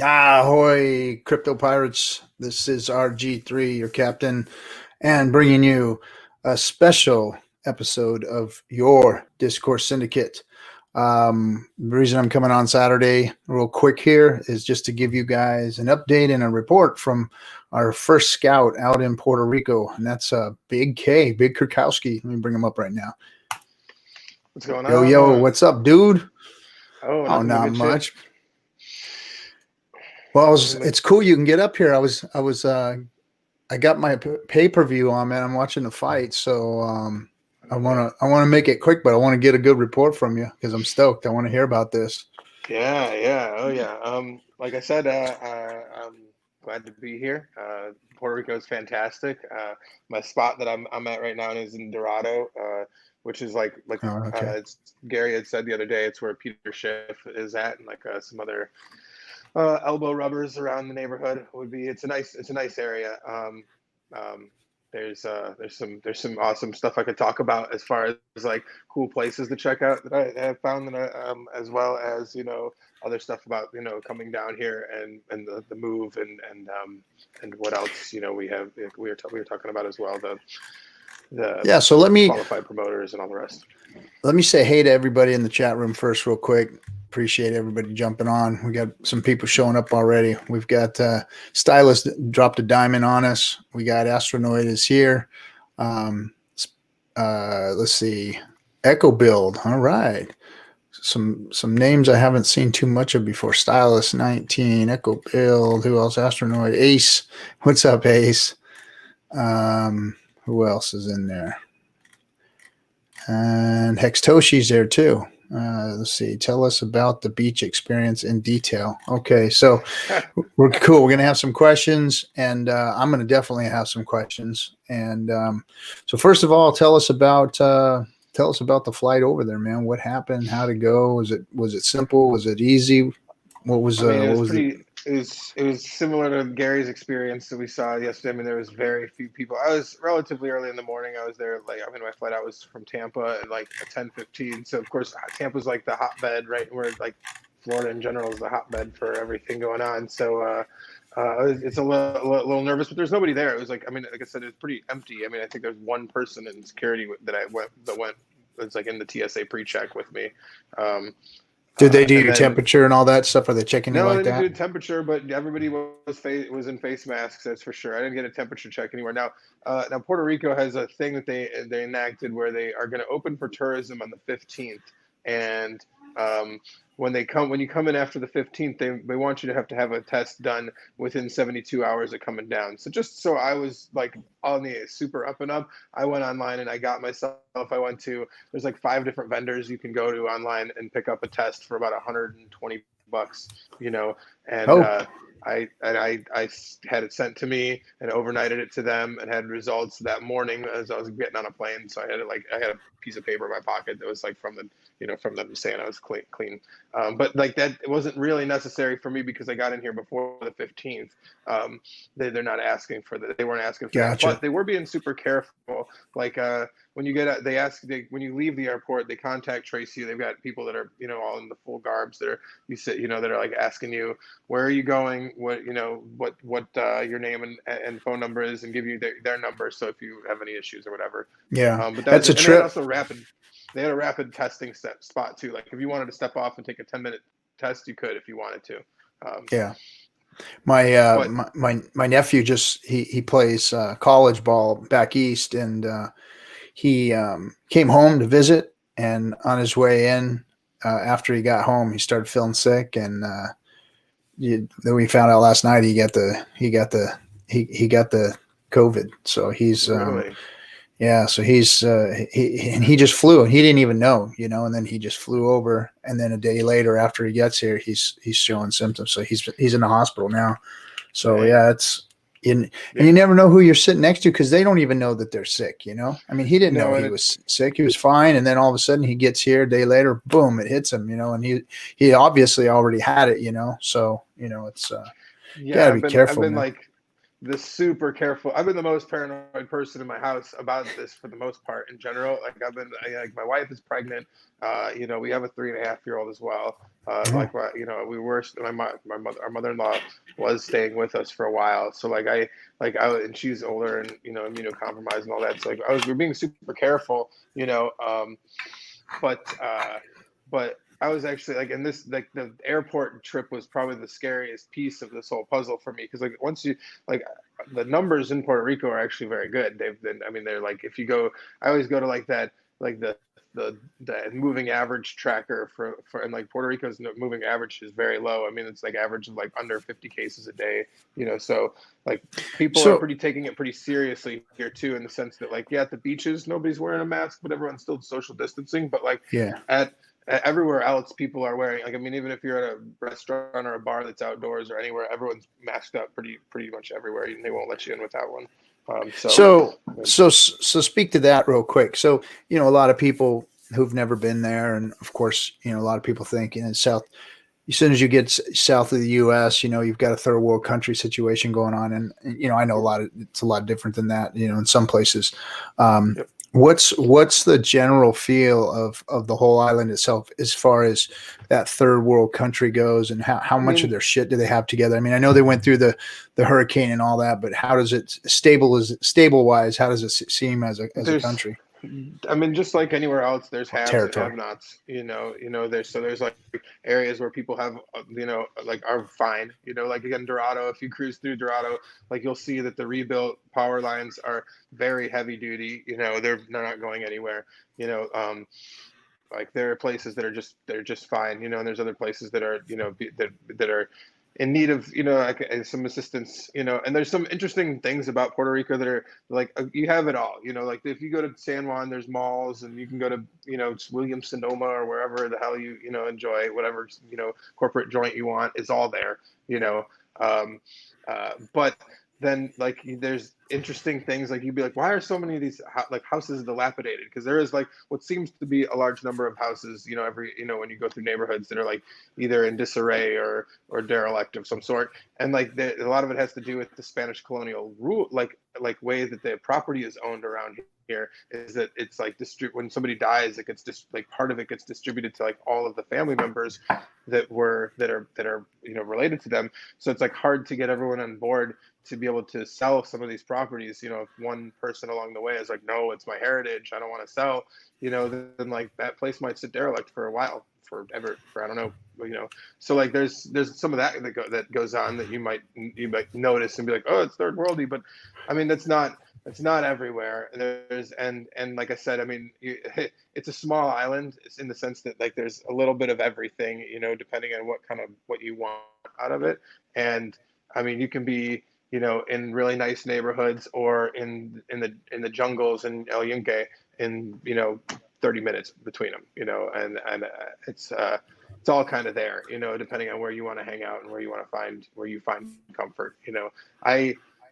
Ahoy, crypto pirates. This is RG3, your captain, and bringing you a special episode of your Discourse Syndicate. The reason I'm coming on Saturday, real quick here, is just to give you guys an update and a report from our first scout out in Puerto Rico, and that's Big K, Big Kurkowski. Let me bring him up right now. What's going Yo, on? what's up, dude? Oh, Oh, nothing but not good shit. much. Well, it's cool you can get up here. I got my pay-per-view on, man. I'm watching the fight, so I want to make it quick, but I want to get a good report from you because I'm stoked. I want to hear about this. Yeah. Oh, yeah. Like I said, I'm glad to be here. Puerto Rico is fantastic. My spot that I'm at right now is in Dorado, which is like Okay. it's Gary had said the other day. It's where Peter Schiff is at, and like some other elbow rubbers around the neighborhood would be. It's a nice area. Um, there's some awesome stuff I could talk about as far as like cool places to check out that I have found that as well as other stuff about coming down here and the move and what else we were talking about as well, the Yeah, so qualified promoters and all the rest. let me say hey to everybody in the chat room first, real quick. Appreciate everybody jumping on. We got some people showing up already. We've got Stylist dropped a diamond on us. We got Astronoid is here. Let's see, Echo Build. All right, some names I haven't seen too much of before. Stylist 19, Echo Build. Who else? Astronoid, Ace. What's up, Ace? Who else is in there? And Hextoshi's there too. Let's see. Tell us about the beach experience in detail. Okay, so we're cool. We're gonna have some questions, and I'm gonna definitely have some questions. And so first of all, tell us about the flight over there, man. What happened? How'd it go? Was it simple? Was it easy? What was I mean, it what was was it? pretty. It was similar to Gary's experience that we saw yesterday. I mean, there was very few people. I was relatively early in the morning. I was there my flight out was from Tampa at like 10:15. So of course, Tampa's like the hotbed, right? Where like Florida in general is the hotbed for everything going on. So it's a little nervous, but there's nobody there. It was like, I mean, like I said, it was pretty empty. I mean, I think there's one person in security that went. It's like in the TSA pre-check with me. Did they do And your then temperature and all that stuff? Are they checking you no, like they didn't that? do temperature, but everybody was in face masks. That's for sure. I didn't get a temperature check anywhere. Now Puerto Rico has a thing that they enacted where they are going to open for tourism on the 15th, and when you come in after the 15th, they want you to have a test done within 72 hours of coming down. So just so I was like on the super up and up, I went online and I got myself. There's like 5 different vendors you can go to online and pick up a test for about $120, and Oh, I had it sent to me and overnighted it to them and had results that morning as I was getting on a plane. So I had a piece of paper in my pocket that was like from them saying I was clean. But like that, it wasn't really necessary for me because I got in here before the 15th. They're not asking for that. They weren't asking for that, gotcha. but they were being super careful. Like when you get when you leave the airport, they contact trace you. They've got people that are all in the full garbs that are like asking you where are you going, what your name and phone number is, and give you their number. So if you have any issues or whatever. Yeah, But that was that's a it. And they had trip. also rapid. They had a rapid testing spot too. Like if you wanted to step off and take a 10-minute test, you could if you wanted to. Yeah. My But my nephew just he plays college ball back east, and he came home to visit. And on his way in, after he got home, he started feeling sick, and then we found out last night he got the COVID. So he's really, yeah, so he just flew, and he didn't even know, and then he just flew over, and then a day later after he gets here, he's showing symptoms. So he's in the hospital now. So dang. yeah, it's in, and Yeah. you never know who you're sitting next to because they don't even know that they're sick. I mean, he didn't know No, and he was sick. He was fine, and then all of a sudden he gets here a day later, boom, it hits him. And he obviously already had it. So it's yeah, got to be I've careful, been man. like the super careful. I've been the most paranoid person in my house about this for the most part in general. Like like my wife is pregnant. We have a 3.5-year-old as well. Oh. Our mother-in-law was staying with us for a while. So and she's older and, immunocompromised and all that. So we're being super careful, but I was actually and this the airport trip was probably the scariest piece of this whole puzzle for me because once you like the numbers in Puerto Rico are actually very good. They've been they're if you go, I always go to the moving average tracker for and Puerto Rico's moving average is very low. It's average of under 50 cases a day, so people are taking it pretty seriously here too, in the sense that at the beaches nobody's wearing a mask, but everyone's still social distancing. But at everywhere else, people are wearing even if you're at a restaurant or a bar that's outdoors or anywhere, everyone's masked up pretty much everywhere, and they won't let you in without one. So speak to that real quick. So, a lot of people who've never been there, and of course, a lot of people think south, as soon as you get south of the U.S., you've got a third world country situation going on, and I know it's a lot different than that. In some places, Yep. What's the general feel of the whole island itself as far as that third world country goes, and how much of their shit do they have together? I know they went through the hurricane and all that, but how does it stable wise? How does it seem as a country? Just like anywhere else, there's haves Territory. and have-nots. There's areas where people have, are fine. Again, Dorado. If you cruise through Dorado, you'll see that the rebuilt power lines are very heavy duty. They're not going anywhere. There are places that are just fine. And there's other places that are, that are in need of some assistance, and there's some interesting things about Puerto Rico that are you have it all, if you go to San Juan, there's malls, and you can go to Williams Sonoma or wherever the hell you enjoy, whatever corporate joint you want is all there, but then there's interesting things you'd be why are so many of these houses dilapidated? Because there is what seems to be a large number of houses when you go through neighborhoods that are either in disarray or derelict of some sort, and a lot of it has to do with the Spanish colonial rule way that the property is owned around here, is that it's when somebody dies, it gets part of it gets distributed to all of the family members that are related to them. So it's hard to get everyone on board to be able to sell some of these properties. If one person along the way is no, it's my heritage, I don't want to sell, then that place might sit derelict for a while, for I don't know, so there's some of that goes on that you might notice and be oh, it's third worldy, but it's not everywhere. And like I said, it's a small island. It's in the sense that there's a little bit of everything, depending on what you want out of it. And you can be, in really nice neighborhoods or in the jungles in El Yunque in 30 minutes between them, and it's all kind of there, depending on where you want to hang out and where you find comfort.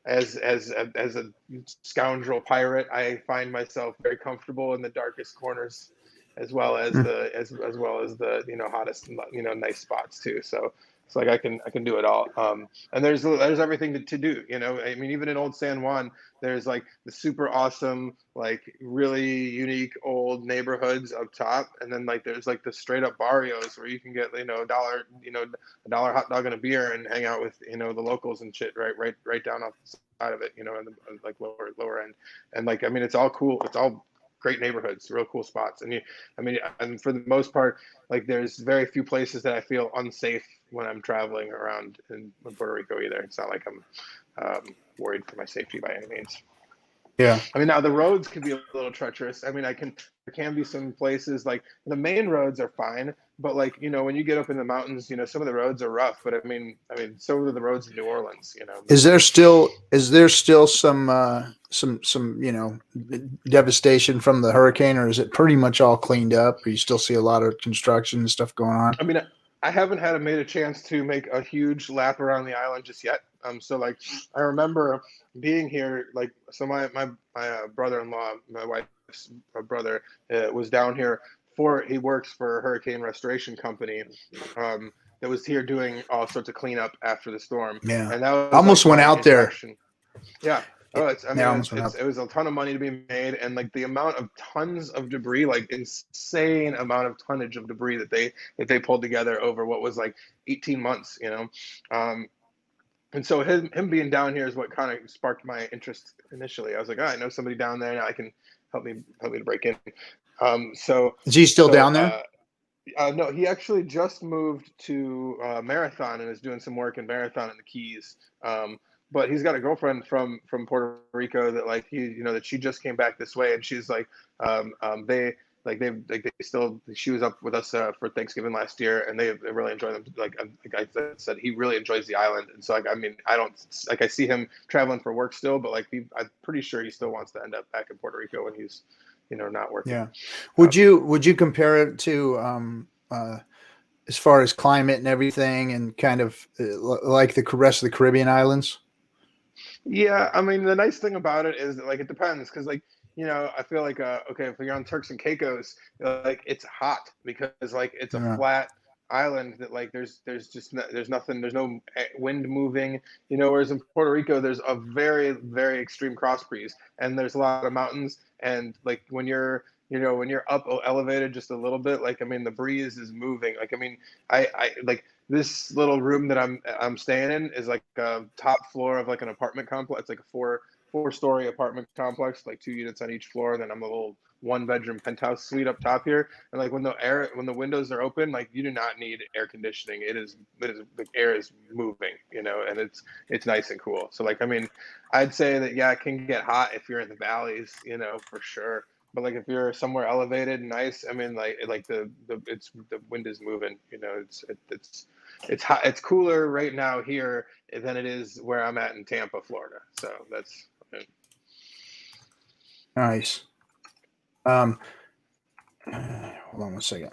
As a scoundrel pirate, I find myself very comfortable in the darkest corners, as well as the hottest nice spots too. So it's I can do it all. And there's everything to do. Even in Old San Juan, there's the super awesome, really unique old neighborhoods up top, and then there's the straight up barrios where you can get $1 hot dog and a beer and hang out with the locals and shit right down off the side of it, in the lower end. And it's all cool. It's all great neighborhoods, real cool spots. And for the most part, there's very few places that I feel unsafe when I'm traveling around in Puerto Rico either. It's not I'm worried for my safety by any means. Yeah. Now the roads can be a little treacherous. There can be some places the main roads are fine, but when you get up in the mountains, some of the roads are rough. But so are the roads in New Orleans. Is there still some devastation from the hurricane, or is it pretty much all cleaned up? Or you still see a lot of construction and stuff going on? I haven't made a chance to make a huge lap around the island just yet. So I remember being here, so my brother-in-law, my wife's brother, was down here he works for a hurricane restoration company that was here doing all sorts of cleanup after the storm. Yeah. And that was almost went out there. Yeah. Oh, it's, I They mean, almost went up. it was a ton of money to be made, and like the amount of tons of debris, like insane amount of tonnage of debris that they pulled together over what was like 18 months, you know. And so him being down here is what kind of sparked my interest initially. I was like, oh, I know somebody down there, now I can help me to break in. So Is he still so down there? no, he actually just moved to Marathon and is doing some work in Marathon in the Keys. But he's got a girlfriend from Puerto Rico that like he, you know, that she just came back this way, and she's like, they still, she was up with us for Thanksgiving last year, and they really enjoy them. Like I said, he really enjoys the island, and so like I mean, I don't like I see him traveling for work still, but like I'm pretty sure he still wants to end up back in Puerto Rico when he's, you know, not working. Yeah. Would you compare it to as far as climate and everything, and kind of like the rest of the Caribbean islands? Yeah, I mean, the nice thing about it is that like it depends because like, you know, I feel like okay, if you're on Turks and Caicos, like it's hot because like it's a Yeah. flat island that like there's nothing, there's no wind moving, you know, whereas in Puerto Rico there's a very extreme cross breeze, and there's a lot of mountains, and like when you're, you know, when you're up elevated just a little bit, like I mean the breeze is moving, like I mean I like this little room that I'm staying in is like a top floor of like an apartment complex. It's like a four-story apartment complex, like 2 units on each floor. And then I'm a little 1 bedroom penthouse suite up top here. And like when the windows are open, like you do not need air conditioning. It is the air is moving, you know, and it's nice and cool. So like I mean, I'd say that yeah, it can get hot if you're in the valleys, you know, for sure. But like if you're somewhere elevated and nice, I mean like the wind is moving, you know, it's hot, it's cooler right now here than it is where I'm at in Tampa, Florida. So that's Nice. Hold on one second.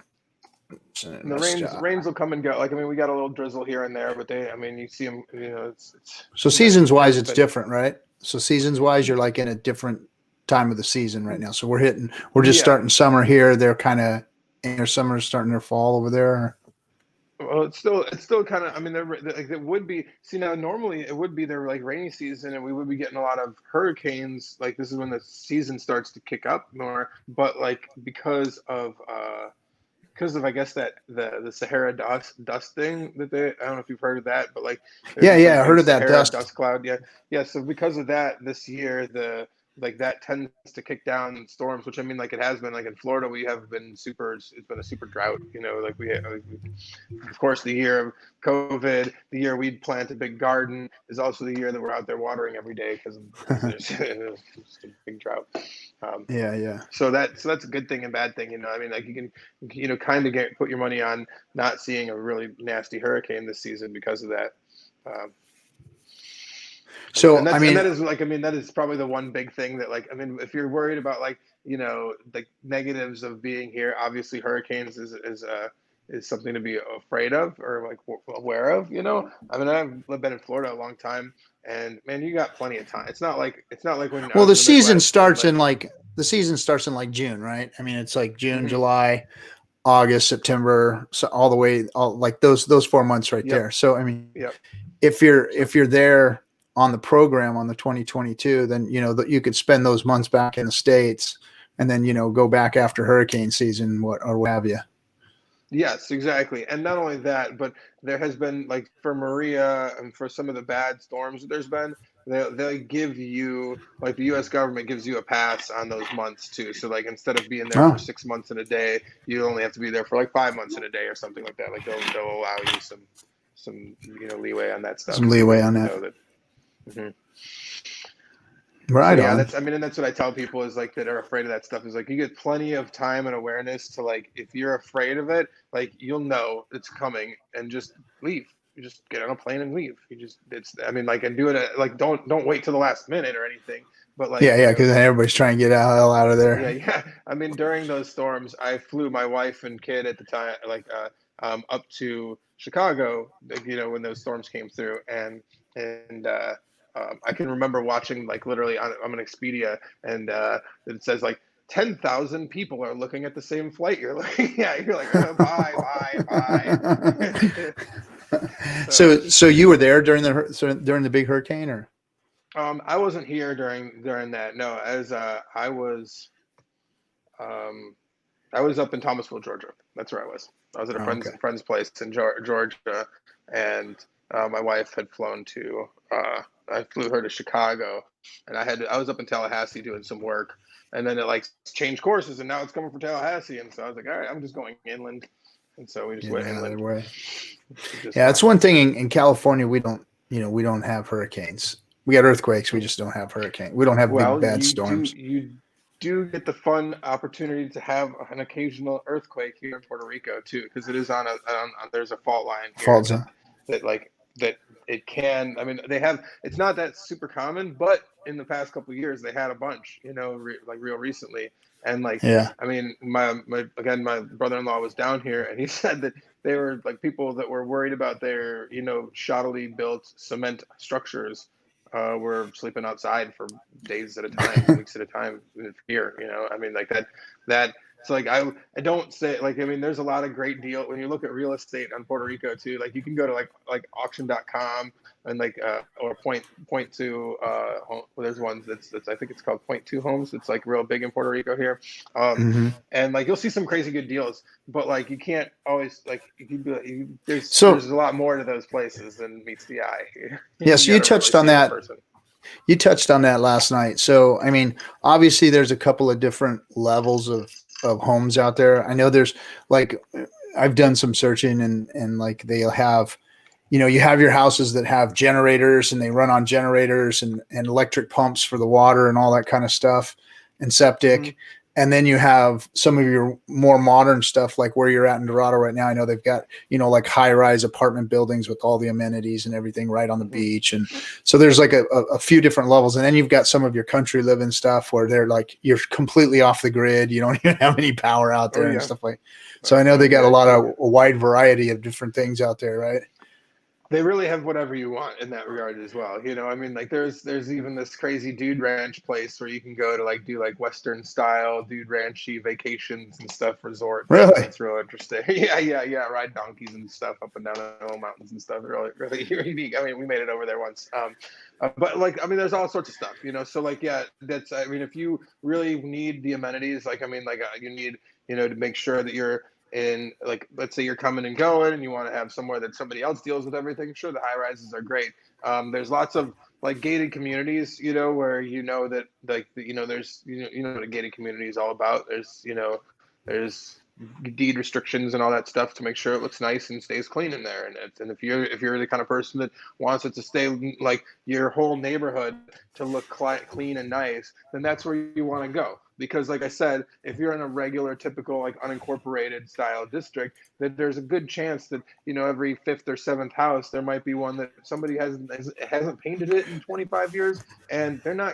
and the rains will come and go. Like I mean, we got a little drizzle here and there, but I mean, you see them. You know, it's So seasons wise, it's different, right? So seasons wise, you're like in a different time of the season right now. So we're just starting summer here. They're kind of in their summer, starting their fall over there. Well, it's still kind of. I mean, like it would be. See, now normally it would be their like rainy season, and we would be getting a lot of hurricanes. Like this is when the season starts to kick up more. But like because of I guess that the Sahara dust thing that they, I don't know if you've heard of that, but like there's Yeah, this yeah, like I big heard of that Sahara dust. dust cloud. Yeah. So because of that, this year the like that tends to kick down storms, which I mean like it has been like in Florida we have been super. It's been a super drought. You know, like of course the year of COVID, the year we'd plant a big garden is also the year that we're out there watering every day because there's just a big drought. Yeah. So that's a good thing and bad thing, you know. I mean, like you can, you know, kind of put your money on not seeing a really nasty hurricane this season because of that. Um, So and that's, I mean, and that is like, I mean, that is probably the one big thing that like, I mean, if you're worried about like, you know, the negatives of being here, obviously hurricanes is something to be afraid of or like aware of, you know. I mean, I've been in Florida a long time, and man, you got plenty of time. It's not like when I well, was the in the season Midwest and starts like. in like June, right? I mean, it's like June, Mhm. July, August, September, so all the way, all like those 4 months right Yep. there. So I mean, Yep. if you're there on the program on the 2022, then you know that you could spend those months back in the States, and then you know go back after hurricane season, what have you. Yes, exactly. And not only that, but there has been like for Maria and for some of the bad storms that there's been, they give you like the U.S. government gives you a pass on those months too. So like instead of being there for Oh, 6 months in a day, you only have to be there for like 5 months in a day or something like that. Like they'll allow you some you know leeway on that stuff some so leeway that on you that. know that. Mhm. So Right yeah, on. that's, I mean, and that's what I tell people is like that are afraid of that stuff is like you get plenty of time and awareness to like if you're afraid of it, like you'll know it's coming and just leave. You just get on a plane and leave. You just it's I mean like and do it like don't wait till the last minute or anything. But like, Yeah, you know, because then everybody's trying to get hell out of yeah, there. yeah. I mean during those storms, I flew my wife and kid at the time like up to Chicago, like, you know, when those storms came through and I can remember watching like literally I'm an Expedia and it says like 10,000 people are looking at the same flight. You're like, yeah, you're like, bye. So So you were there during the big hurricane, or? I wasn't here during that. No, as um, I was up in Thomasville, Georgia. That's where I was. I was at a Oh, okay. friend's place in Georgia, and my wife had flown to. I flew her to Chicago, and I was up in Tallahassee doing some work, and then it like changed courses, and now it's coming for Tallahassee, and so I was like, all right, I'm just going inland, and so we just Getting went out of their inland, way. which is just Yeah, that's fine. one thing in California. We don't have hurricanes. We got earthquakes. We just don't have hurricanes. We don't have big Well, bad storms. you do get the fun opportunity to have an occasional earthquake here in Puerto Rico too, because it is there's a fault line here Fault zone. that like that it can. I mean, they have. It's not that super common, but in the past couple of years, they had a bunch. Like real recently, and like Yeah. I mean, my brother-in-law was down here, and he said that they were like people that were worried about their shoddily built cement structures were sleeping outside for days at a time, weeks at a time here. I mean, like that. It's like I don't say like I mean, there's a lot of great deal when you look at real estate on Puerto Rico too. Like you can go to like auction.com and like or point to well, there's ones that's I think it's called point two homes. It's like real big in Puerto Rico here. Hmm. And like you'll see some crazy good deals, but like you can't always like So there's a lot more to those places than meets the eye. yeah, You so you got to really touched on see it in that. person. You touched on that last night. So I mean, obviously, there's a couple of different levels of homes out there. I know there's like I've done some searching and like they'll have you have your houses that have generators and they run on generators and electric pumps for the water and all that kind of stuff and septic. Mhm. And then you have some of your more modern stuff, like where you're at in Dorado right now. I know they've got, like high rise apartment buildings with all the amenities and everything right on the Mhm. beach. And so there's like a few different levels. And then you've got some of your country living stuff where they're like, you're completely off the grid. You don't even have any power out Oh there and yeah. stuff like. So I know they got a wide variety of different things out there, right? They really have whatever you want in that regard as well. I mean, like there's even this crazy dude ranch place where you can go to like do like Western style dude ranchy vacations and stuff, resorts. Really? That's real interesting. Yeah. Ride donkeys and stuff up and down the little mountains and stuff. Really unique. I mean, we made it over there once. But like, I mean, there's all sorts of stuff. So like, yeah, that's. I mean, if you really need the amenities, like, I mean, like, you need, to make sure that you're in, like, let's say you're coming and going and you want to have somewhere that somebody else deals with everything. Sure, the high rises are great. There's lots of like gated communities, where that like there's what a gated community is all about. There's deed restrictions and all that stuff to make sure it looks nice and stays clean in there. And if you're the kind of person that wants it to stay like your whole neighborhood to look clean and nice, then that's where you want to go. Because like I said, if you're in a regular, typical, like unincorporated style district, that there's a good chance that every fifth or seventh house there might be one that somebody hasn't painted it in 25 years, and they're not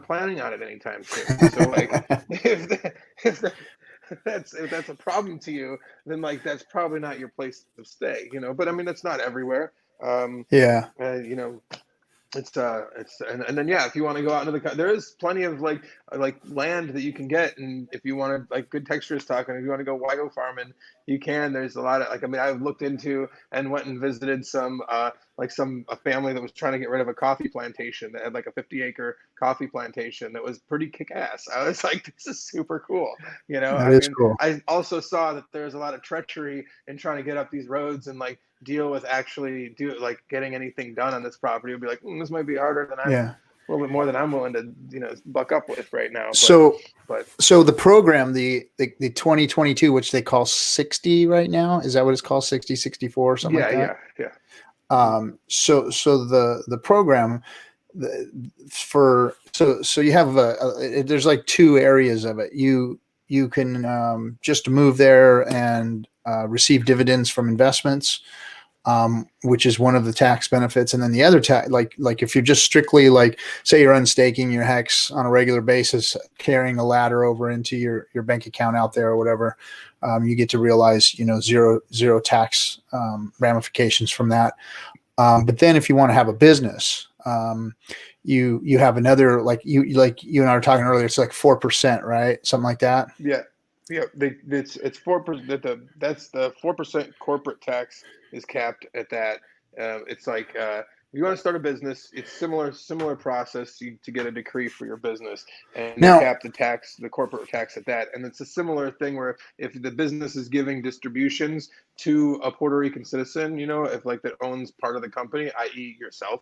planning on it anytime soon. So like, if if that's a problem to you, then like that's probably not your place to stay. But I mean, that's not everywhere. Um, Yeah. you know, it's and then yeah, if you want to go out into there is plenty of like land that you can get, and if you want to, like, good textures talking, if you want to go wagyu farming, you can. There's a lot of, like, I mean, I've looked into and went and visited some like a family that was trying to get rid of a coffee plantation that had like a 50-acre coffee plantation that was pretty kick-ass. I was like, this is super cool. That I is mean, cool. I also saw that there's a lot of treachery in trying to get up these roads and like deal with actually getting anything done on this property. Would be like, this might be harder than Yeah. a little bit more than I'm willing to buck up with right now. So But so the program, the 2022, which they call 60 right now, is that what it's called? 60, 64, something like yeah, that? yeah. So the program so you have there's like two areas of it. You can just move there and receive dividends from investments, which is one of the tax benefits. And then the other like if you're just strictly, like, say you're unstaking your hex on a regular basis, carrying a ladder over into your bank account out there or whatever, you get to realize zero tax ramifications from that. But then if you want to have a business, you have another, like you and I were talking earlier, it's like 4%, right? Something like that. Yeah, yeah. It's 4%. That's the 4% corporate tax is capped at that. It's like you want to start a business, it's similar process to get a decree for your business, and they Now, cap the corporate tax at that. And it's a similar thing where if the business is giving distributions to a Puerto Rican citizen, if like that owns part of the company, i.e. yourself,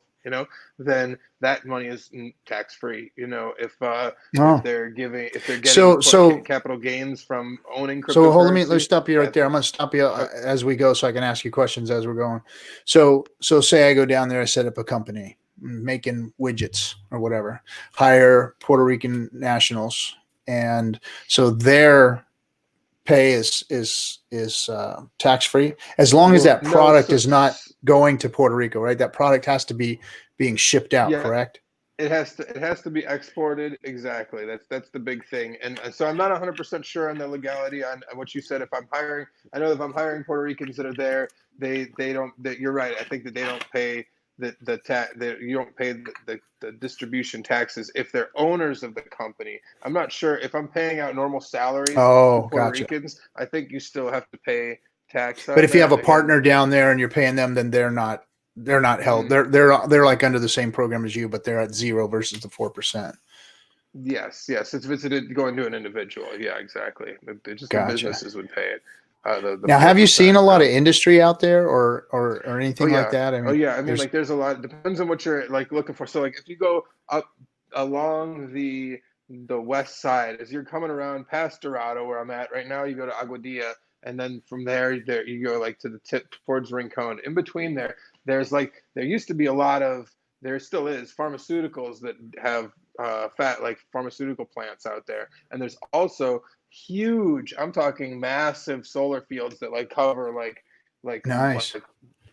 then that money is tax free. If oh, they're getting so capital gains from owning So hold let me cryptocurrency, stop you right there. I'm going to stop you as we go, so I can ask you questions as we're going. So say I go down there, I set up a company making widgets or whatever, hire Puerto Rican nationals, and so their pay is tax free as long as well, that no, product is not going to Puerto Rico, right? That product has to be being shipped out, yeah, correct? it has to be exported. Exactly. That's the big thing. And so I'm not 100% sure on the legality on what you said. If I'm hiring, I know if I'm hiring Puerto Ricans that are there, they don't. You're right. I think that they don't pay the tax. You don't pay the distribution taxes if they're owners of the company. I'm not sure if I'm paying out normal salaries to Oh, Puerto gotcha. Ricans. I think you still have to pay tax But on if you have a that. Again, partner down there and you're paying them, then they're not held. They're like under the same program as you, but they're at 0 versus the 4%. yes, it's visited going to an individual. Yeah, exactly. Just the Gotcha. businesses would pay it. The Now, have you seen 4%. a lot of industry out there or Oh anything like yeah, that? I oh mean, yeah. I mean, there's like, there's a lot. Depends on what you're like looking for. So, like, if you go up along the west side, as you're coming around past Dorado, where I'm at right now, you go to Aguadilla, and then from there you go like to the tip towards Rincon. In between there used to be a lot of, there still is pharmaceuticals that have like pharmaceutical plants out there, and there's also huge. I'm talking massive solar fields that like cover like nice. like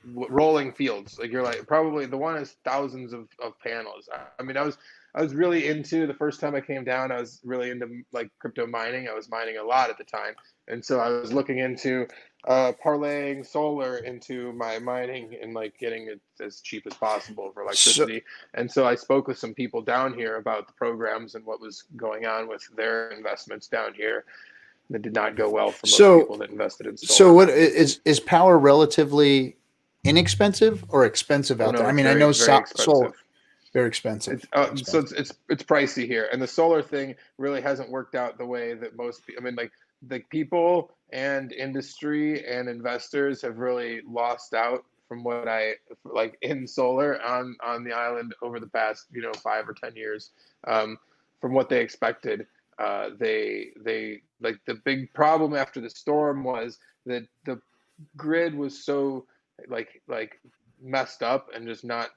rolling fields. Like, you're like, probably the one is thousands of panels. I mean, I was really into, the first time I came down, I was really into like crypto mining. I was mining a lot at the time, and so I was looking into parlaying solar into my mining and like getting it as cheap as possible for So electricity. And so I spoke with some people down here about the programs and what was going on with their investments down here. That did not go well for most so people that invested in so solar what down here. is power relatively inexpensive or expensive Oh out there? no, I it's mean, I know very solar expensive. very expensive. So Expensive. it's pricey here, and the solar thing really hasn't worked out the way that most. I mean, like, the people and industry and investors have really lost out from what I like in solar on the island over the past 5 or 10 years, um, from what they expected. They like, the big problem after the storm was that the grid was so like messed up and just not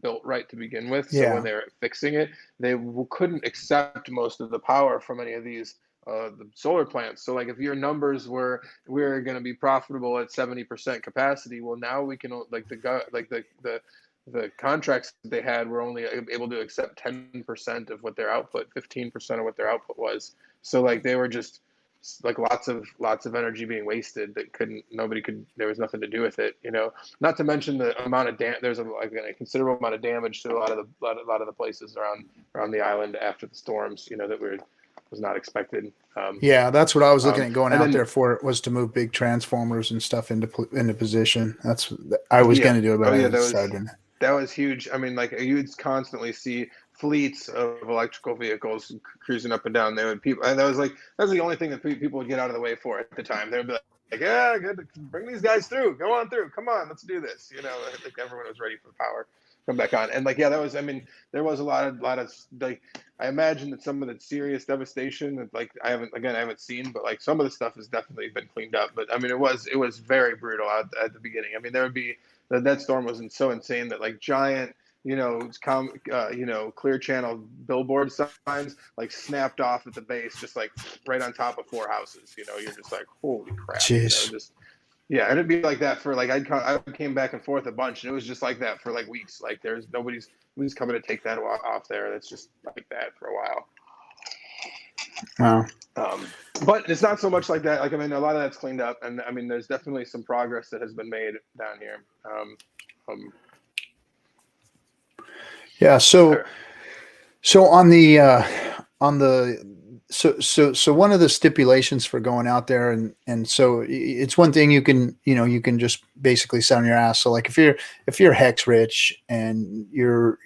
built right to begin with. So when Yeah. they were fixing it, they couldn't accept most of the power from any of these the solar plants. So like, if your numbers were, we're going to be profitable at 70% capacity, well, now we can, like, the contracts that they had were only able to accept 10% of what their output, 15% of what their output was. So like, they were just like lots of energy being wasted that nobody could, there was nothing to do with it. Not to mention the amount of there's a considerable amount of damage to a lot of the places around the island after the storms, that was not expected. Yeah, that's what I was looking at going And out then there for, was to move big transformers and stuff into position. That's I was yeah, going to do it, but oh I yeah, haven't started. that was huge. I mean, like, you'd constantly see fleets of electrical vehicles cruising up and down there, and people, and that was the only thing that people would get out of the way for at the time. They'd be like, yeah, good, bring these guys through, go on through, come on, let's do this. I think everyone was ready for the power come back on. And like, yeah, that was, I mean, there was a lot of like, I imagine that some of the serious devastation that, like, I haven't seen, but like, some of the stuff has definitely been cleaned up. But I mean, it was very brutal at the beginning. I mean, there would be, that storm was so insane that like giant, clear channel billboard signs like snapped off at the base, just like right on top of 4 houses. You're just like, holy crap. Jeez. Just, yeah. And it'd be like that for like, I came back and forth a bunch, and it was just like that for like weeks. Like, there's nobody's coming to take that off there. That's just like that for a while. Wow. But it's not so much like that. Like, I mean, a lot of that's cleaned up, and I mean, there's definitely some progress that has been made down here. Yeah. So on the So one of the stipulations for going out there, and so it's one thing you can, you can just basically sit on your ass. So like if you're hex rich and you're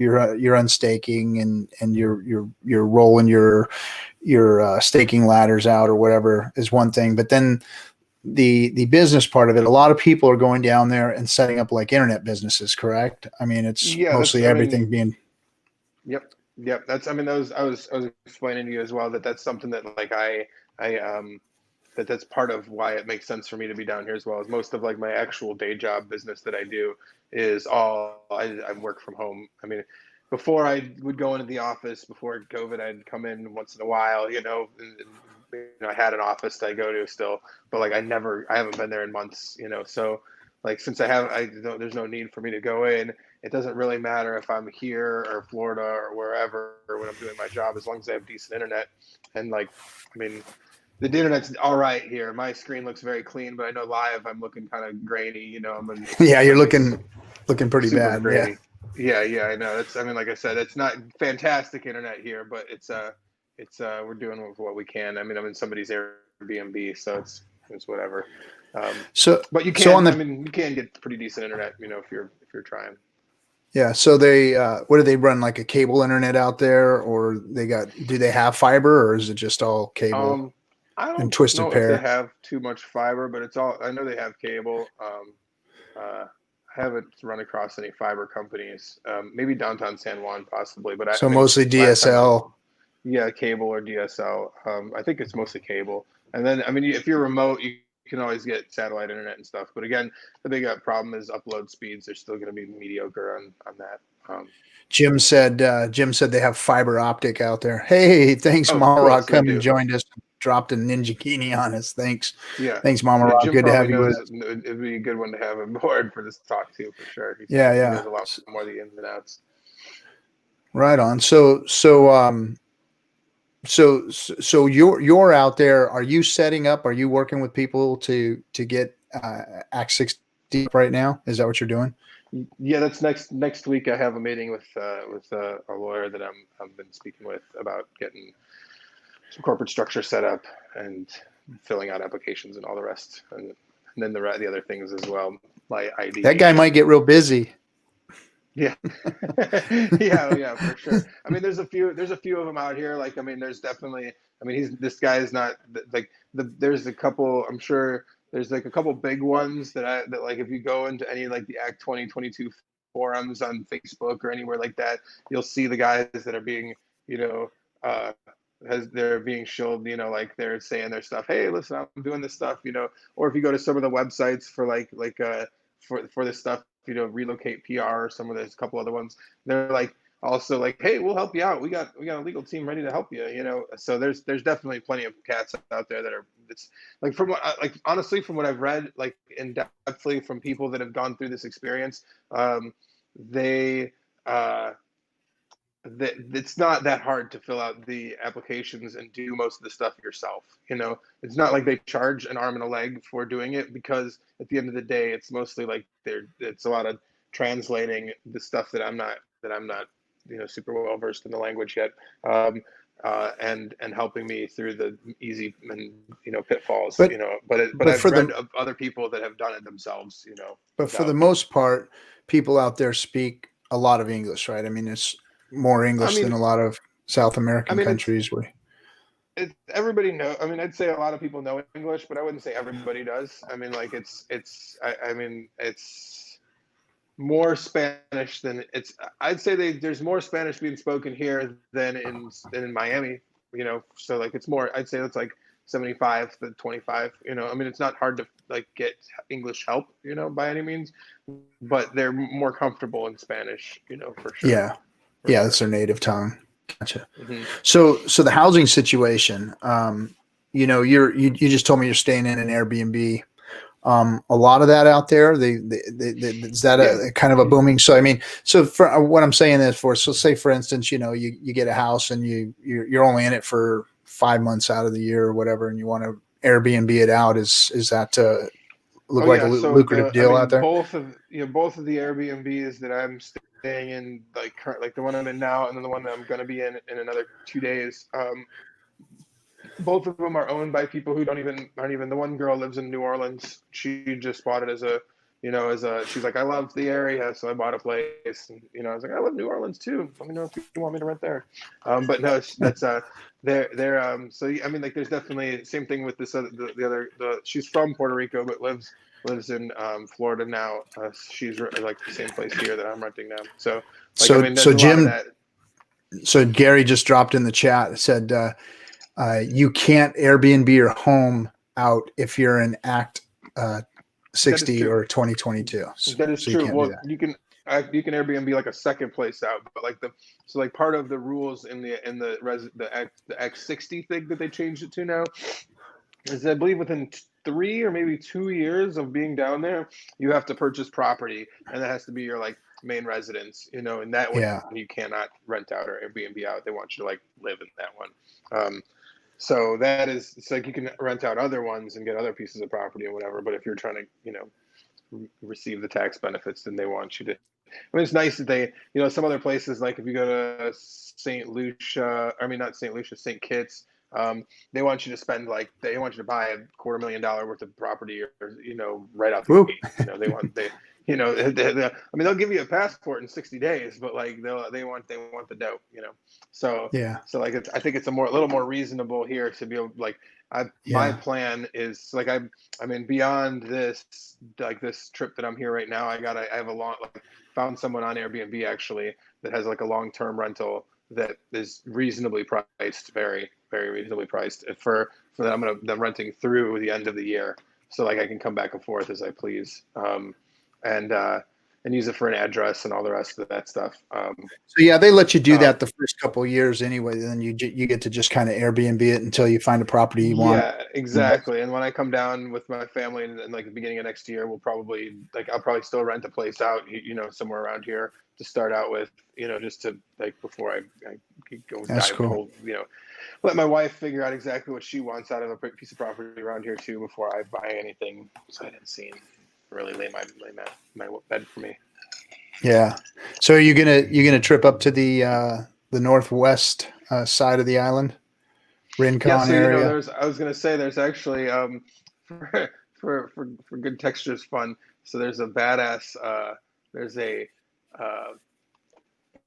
unstaking and you're rolling your staking ladders out or whatever is one thing, but then the business part of it, a lot of people are going down there and setting up like internet businesses, correct? I mean, it's Yeah, mostly everything being. yep, yep. That's, I mean, I was explaining to you as well that that's something that like I that's part of why it makes sense for me to be down here as well. As most of like my actual day job business that I do is all I work from home. I mean, before I would go into the office before COVID, I'd come in once in a while, I had an office that I go to still, but like I haven't been there in months, so like since there's no need for me to go in. It doesn't really matter if I'm here or Florida or wherever when I'm doing my job, as long as I have decent internet. And like, I mean, the internet's all right here. My screen looks very clean, but I know live I'm looking kind of grainy. I'm in Yeah, you're nice, looking pretty super bad. Yeah. grainy. Yeah, yeah, I know. I mean, like I said, it's not fantastic internet here, but we're doing with what we can. I mean, I'm in somebody's Airbnb, so it's whatever. So But so on I the mean, you can get pretty decent internet, if you're trying. Yeah. So they, what do they run, like a cable internet out there, or do they have fiber, or is it just all cable Um, I and don't twisted know if they pair? have too much fiber, but I know they have cable. I haven't run across any fiber companies. Maybe downtown San Juan possibly, but I So mean, mostly last time DSL. yeah, cable or DSL. I think it's mostly cable. And then, I mean, if you're remote, you can always get satellite internet and stuff. But again, the big problem is upload speeds. They're still going to be mediocre on that. Jim said they have fiber optic out there. Hey, thanks, Oh, Mama cool. Rock, So they come and do. joined us. Dropped a ninja kini on us. Thanks. Yeah. Thanks, Mama Yeah. Rock. Jim Good to probably have you with knows us. it'd be a good one to have on board for this talk too, for sure. Yeah, He yeah. knows a lot more of the ins and outs. Right on. So you're out there. Are you setting up? Are you working with people to get Act 60 right now? Is that what you're doing? Yeah, that's next week. I have a meeting with a lawyer that I've been speaking with about getting some corporate structure set up and filling out applications and all the rest, and then the other things as well, my That guy ID might and get real busy. yeah, yeah, yeah, for sure. I mean, there's a few of them out here. Like, I mean, there's definitely. I mean, this guy is not like there's a couple. I'm sure there's like a couple big ones that like if you go into any like the Act 2022 forums on Facebook or anywhere like that, you'll see the guys that are being you know uh, as they're being shilled. Like they're saying their stuff. Hey, listen, I'm doing this stuff. Or if you go to some of the websites for for this stuff, relocate PR or some of those couple other ones, they're like also like, hey, we'll help you out. We got a legal team ready to help you. So there's definitely plenty of cats out there that are. It's like from what like honestly from what I've read like in depthly from people that have gone through this experience, they that it's not that hard to fill out the applications and do most of the stuff yourself. It's not like they charge an arm and a leg for doing it, because at the end of the day, it's mostly like it's a lot of translating the stuff that I'm not super well versed in the language yet, and helping me through the easy and pitfalls. But But but I've for read the of other people that have done it themselves. but for the Without. most part, people out there speak a lot of English, right? I mean, it's more I English than mean, a lot of South I American mean, it's countries. Where everybody know. I mean, I'd say a lot of people know English, but I wouldn't say everybody does. I mean, like I mean, it's more Spanish than it's. I'd say there's more Spanish being spoken here than in Miami. So like it's more. I'd say it's like 75 to 25. I mean, it's not hard to like get English help. By any means, but they're more comfortable in Spanish. For sure, yeah, for yeah, that's sure. their native tongue. Gotcha. Hmm. So the housing situation, you just told me you're staying in an Airbnb. A lot of that out there, is that Yeah. a kind of a booming? So I mean, so for what I'm saying is so say for instance, you get a house and you're only in it for 5 months out of the year or whatever, and you want to Airbnb it out. Is that look Oh like a yeah, so lucrative I deal out mean, there? both of the Airbnbs that I'm staying in, like the one I'm in now, and then the one that I'm gonna be in another 2 days. both of them are owned by people who aren't even. The one girl lives in New Orleans. She just bought it as a, she's like, I love the area, so I bought a place. And, I was like, I love New Orleans too. Let me know if you want me to rent there. But no, that's they're so I mean, like, there's definitely same thing with this other she's from Puerto Rico but lives in Florida now. She's like the same place here that I'm renting now. So like, So, I mean, there's so a lot of Jim, that. so Gary just dropped in the chat, said, you can't Airbnb your home out if you're in Act 60 or 2022. That is So you true. can't do Well, that. you can Airbnb like a second place out, but like part of the rules in the X60 thing that they changed it to now is, I believe, within 3 or maybe 2 years of being down there, you have to purchase property, and that has to be your like main residence, and that one Yeah. you cannot rent out or Airbnb out. They want you to like live in that one. So that is, it's like you can rent out other ones and get other pieces of property or whatever, but if you're trying to, receive the tax benefits, then they want you to. I mean, it's nice that they, some other places, like if you go to St. Lucia, I mean, not St. Lucia, St. Kitts, they want you to spend they want you to buy $250,000 worth of property, or right out the Woo. gate. I mean, they'll give you a passport in 60 days, but like they want the dough. So Yeah. so like I think it's a little more reasonable here to be able, like, my plan is like, I mean, beyond this, like this trip that I'm here right now, I have a long, found someone on Airbnb actually that has like a long-term rental that is reasonably priced, very, very reasonably priced for that. I'm renting through the end of the year, so like I can come back and forth as I please, and use it for an address and all the rest of that stuff. So yeah, they let you do that the first couple of years anyway. Then you get to just kind of Airbnb it until you find a property you want. Yeah, exactly. And when I come down with my family in like the beginning of next year, I'll probably still rent a place out, somewhere around here to start out with, just to like before I go That's dive cool. whole, let my wife figure out exactly what she wants out of a piece of property around here too before I buy anything sight unseen. Really lay my bed for me. Yeah. So are you gonna trip up to the northwest side of the island, Rincon Yeah, so area? I was gonna say there's actually for good textures fun. So there's a badass there's a uh,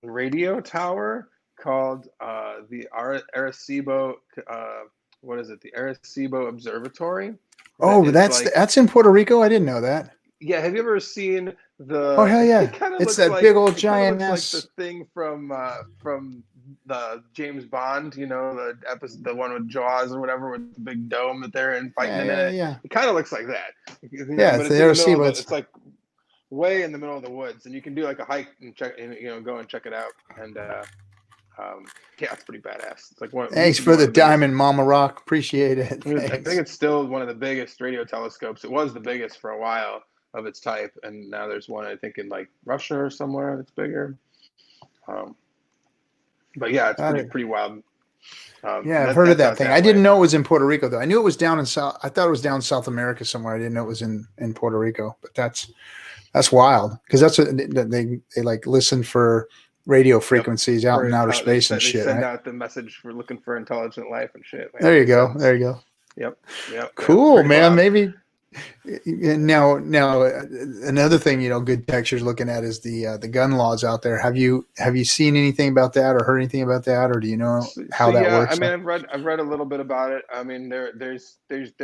radio tower called the Arecibo what is it? The Arecibo Observatory. That Oh, is like, that's in Puerto Rico. I didn't know that. yeah. Have you ever seen Oh hell It yeah! kind of It's looks that like big old it kind of giant looks like the ass. thing from the James Bond, the episode, the one with Jaws or whatever, with the big dome that they're in fighting in it. Yeah. It kind of looks like that, Yeah, but it's it's the in the middle of Arecibo. it's like way in the middle of the woods, and you can do like a hike and check, and go and check it out. And yeah, it's pretty badass. It's like it used Thanks to be for one the of the biggest. diamond, Mama Rock. Appreciate it. I think Thanks. it's still one of the biggest radio telescopes. It was the biggest for a while of its type, and now there's one, I think, in like Russia or somewhere that's bigger. But yeah, it's pretty wild. Yeah, I've heard of that thing. I didn't way. know it was in Puerto Rico though. I knew it was down in South. I thought it was down South America somewhere. I didn't know it was in Puerto Rico. But that's wild because that's what they like listen for radio frequencies out in outer space and shit. They send Right? out the message for looking for intelligent life and shit. Man. There you go. There you go. Yep. Cool, man. Wild. Maybe now another thing, good textures looking at is the gun laws out there. Have you seen anything about that or heard anything about that, or do you know how that yeah, works? I mean, I've read a little bit about it. I mean, there's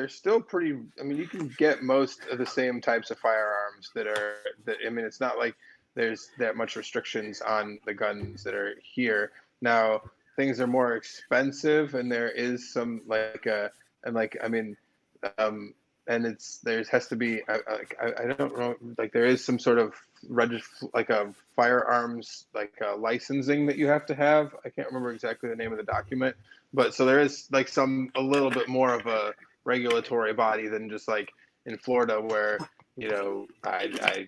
still pretty. I mean, you can get most of the same types of firearms I mean, it's not like there's that much restrictions on the guns that are here. Now things are more expensive, and there is some I mean, and has to be I don't know, like there is some sort of like a firearms licensing that you have to have. I can't remember exactly the name of the document, but so there is like a little bit more of a regulatory body than just like in Florida where I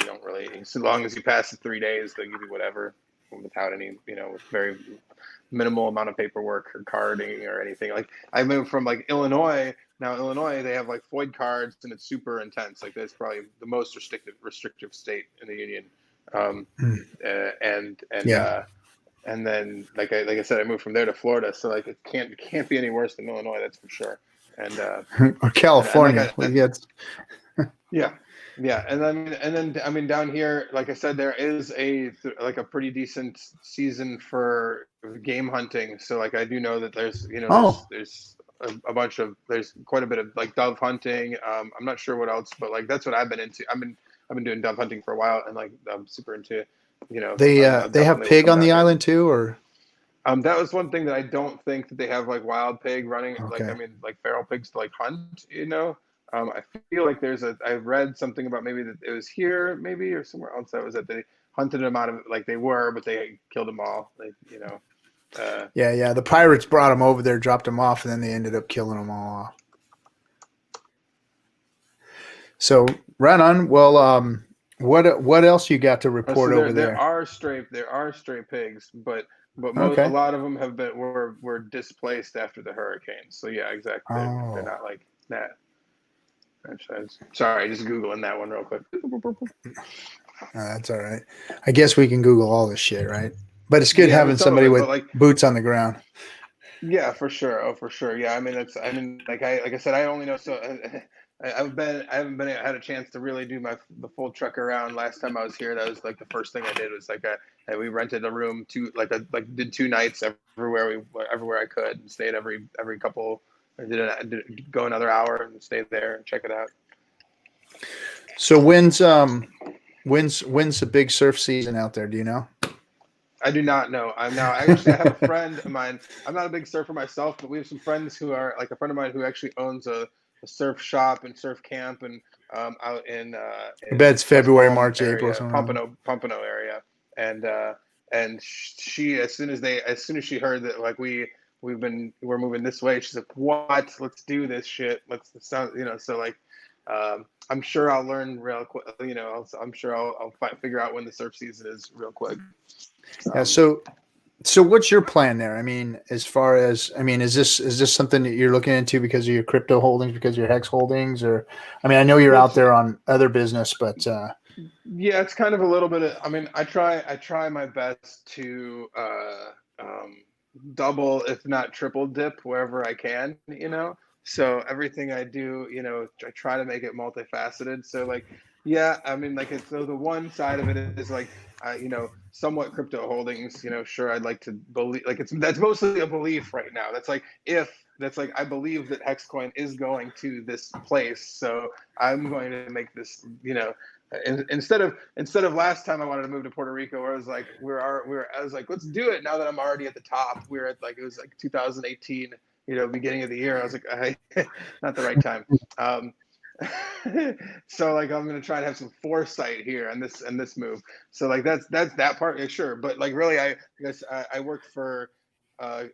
don't really, as long as you pass the 3 days they'll give you whatever without any with very minimal amount of paperwork or carding or anything. Like I moved from like Illinois. Now Illinois, they have like FOID cards and it's super intense. Like that's probably the most restrictive state in the union. and then like I said, I moved from there to Florida, so like it can't be any worse than Illinois, that's for sure. And Or and like California. We get yeah, yeah, and then I mean down here, like I said, there is like a pretty decent season for game hunting. So like I do know that there's oh there's a bunch of there's quite a bit of like dove hunting. I'm not sure what else, but like that's what I've been into. I've been doing dove hunting for a while, and like I'm super into, I they have definitely will pig come on down the here. island too, or That was one thing that I don't think that they have like wild pig running, like I okay. mean like feral pigs to like hunt, I feel like I read something about maybe that it was here, maybe, or somewhere else that was that they hunted them out of like they were, but they killed them all. Uh, Yeah. The pirates brought them over there, dropped them off, and then they ended up killing them all off. So right on. Well, what else you got to report so over there there? are stray pigs, but a Okay. lot of them have been were displaced after the hurricane. So yeah, exactly. They're Oh, not like that. Sorry, just googling that one real quick. that's all right. I guess we can Google all this shit, right? But it's good Yeah, I mean having some of somebody it, with but like boots on the ground. yeah, for sure. Oh, for sure. Yeah, I mean like I said, I only know so I haven't been had a chance to really do the full trek around. Last time I was here, that was like the first thing I did was like we rented a room did 2 nights everywhere I could and stayed every couple. I did go another hour and stay there and check it out. So when's the big surf season out there? Do you know? I do not know. I have a friend of mine. I'm not a big surfer myself, but we have some friends who are like a friend of mine who actually owns a surf shop and surf camp and out I bet in it's West February, Palm March, April, area, somewhere around Pompano area, and she as soon as she heard that like we're moving this way, she's like, what? Let's do this shit. Let's sound so like. I'm sure I'll learn real quick. I'm sure I'll figure out when the surf season is real quick. there. Yeah. Um, So what's your plan there? I mean, as far as is this something that you're looking into because of your crypto holdings, because of your hex holdings, or I mean, I know you're well, out there on other business, but yeah, it's kind of a little bit of, I mean, I try my best to double, if not triple dip wherever I can. So everything I do, I try to make it multifaceted. So like, yeah, I mean, like it's so the one side of it is like, somewhat crypto holdings. Sure, I'd like to believe like that's mostly a belief right now. That's like I believe that Hexcoin is going to this place, so I'm going to make this. Instead of last time I wanted to move to Puerto Rico, where I was like, I was like, let's do it now that I'm already at the top. We're at like it was like 2018, beginning of the year. I was like, not the right time. Um, so like I'm gonna try to have some foresight here and this move. So like that's that part, yeah, sure. But like really, I guess I work for all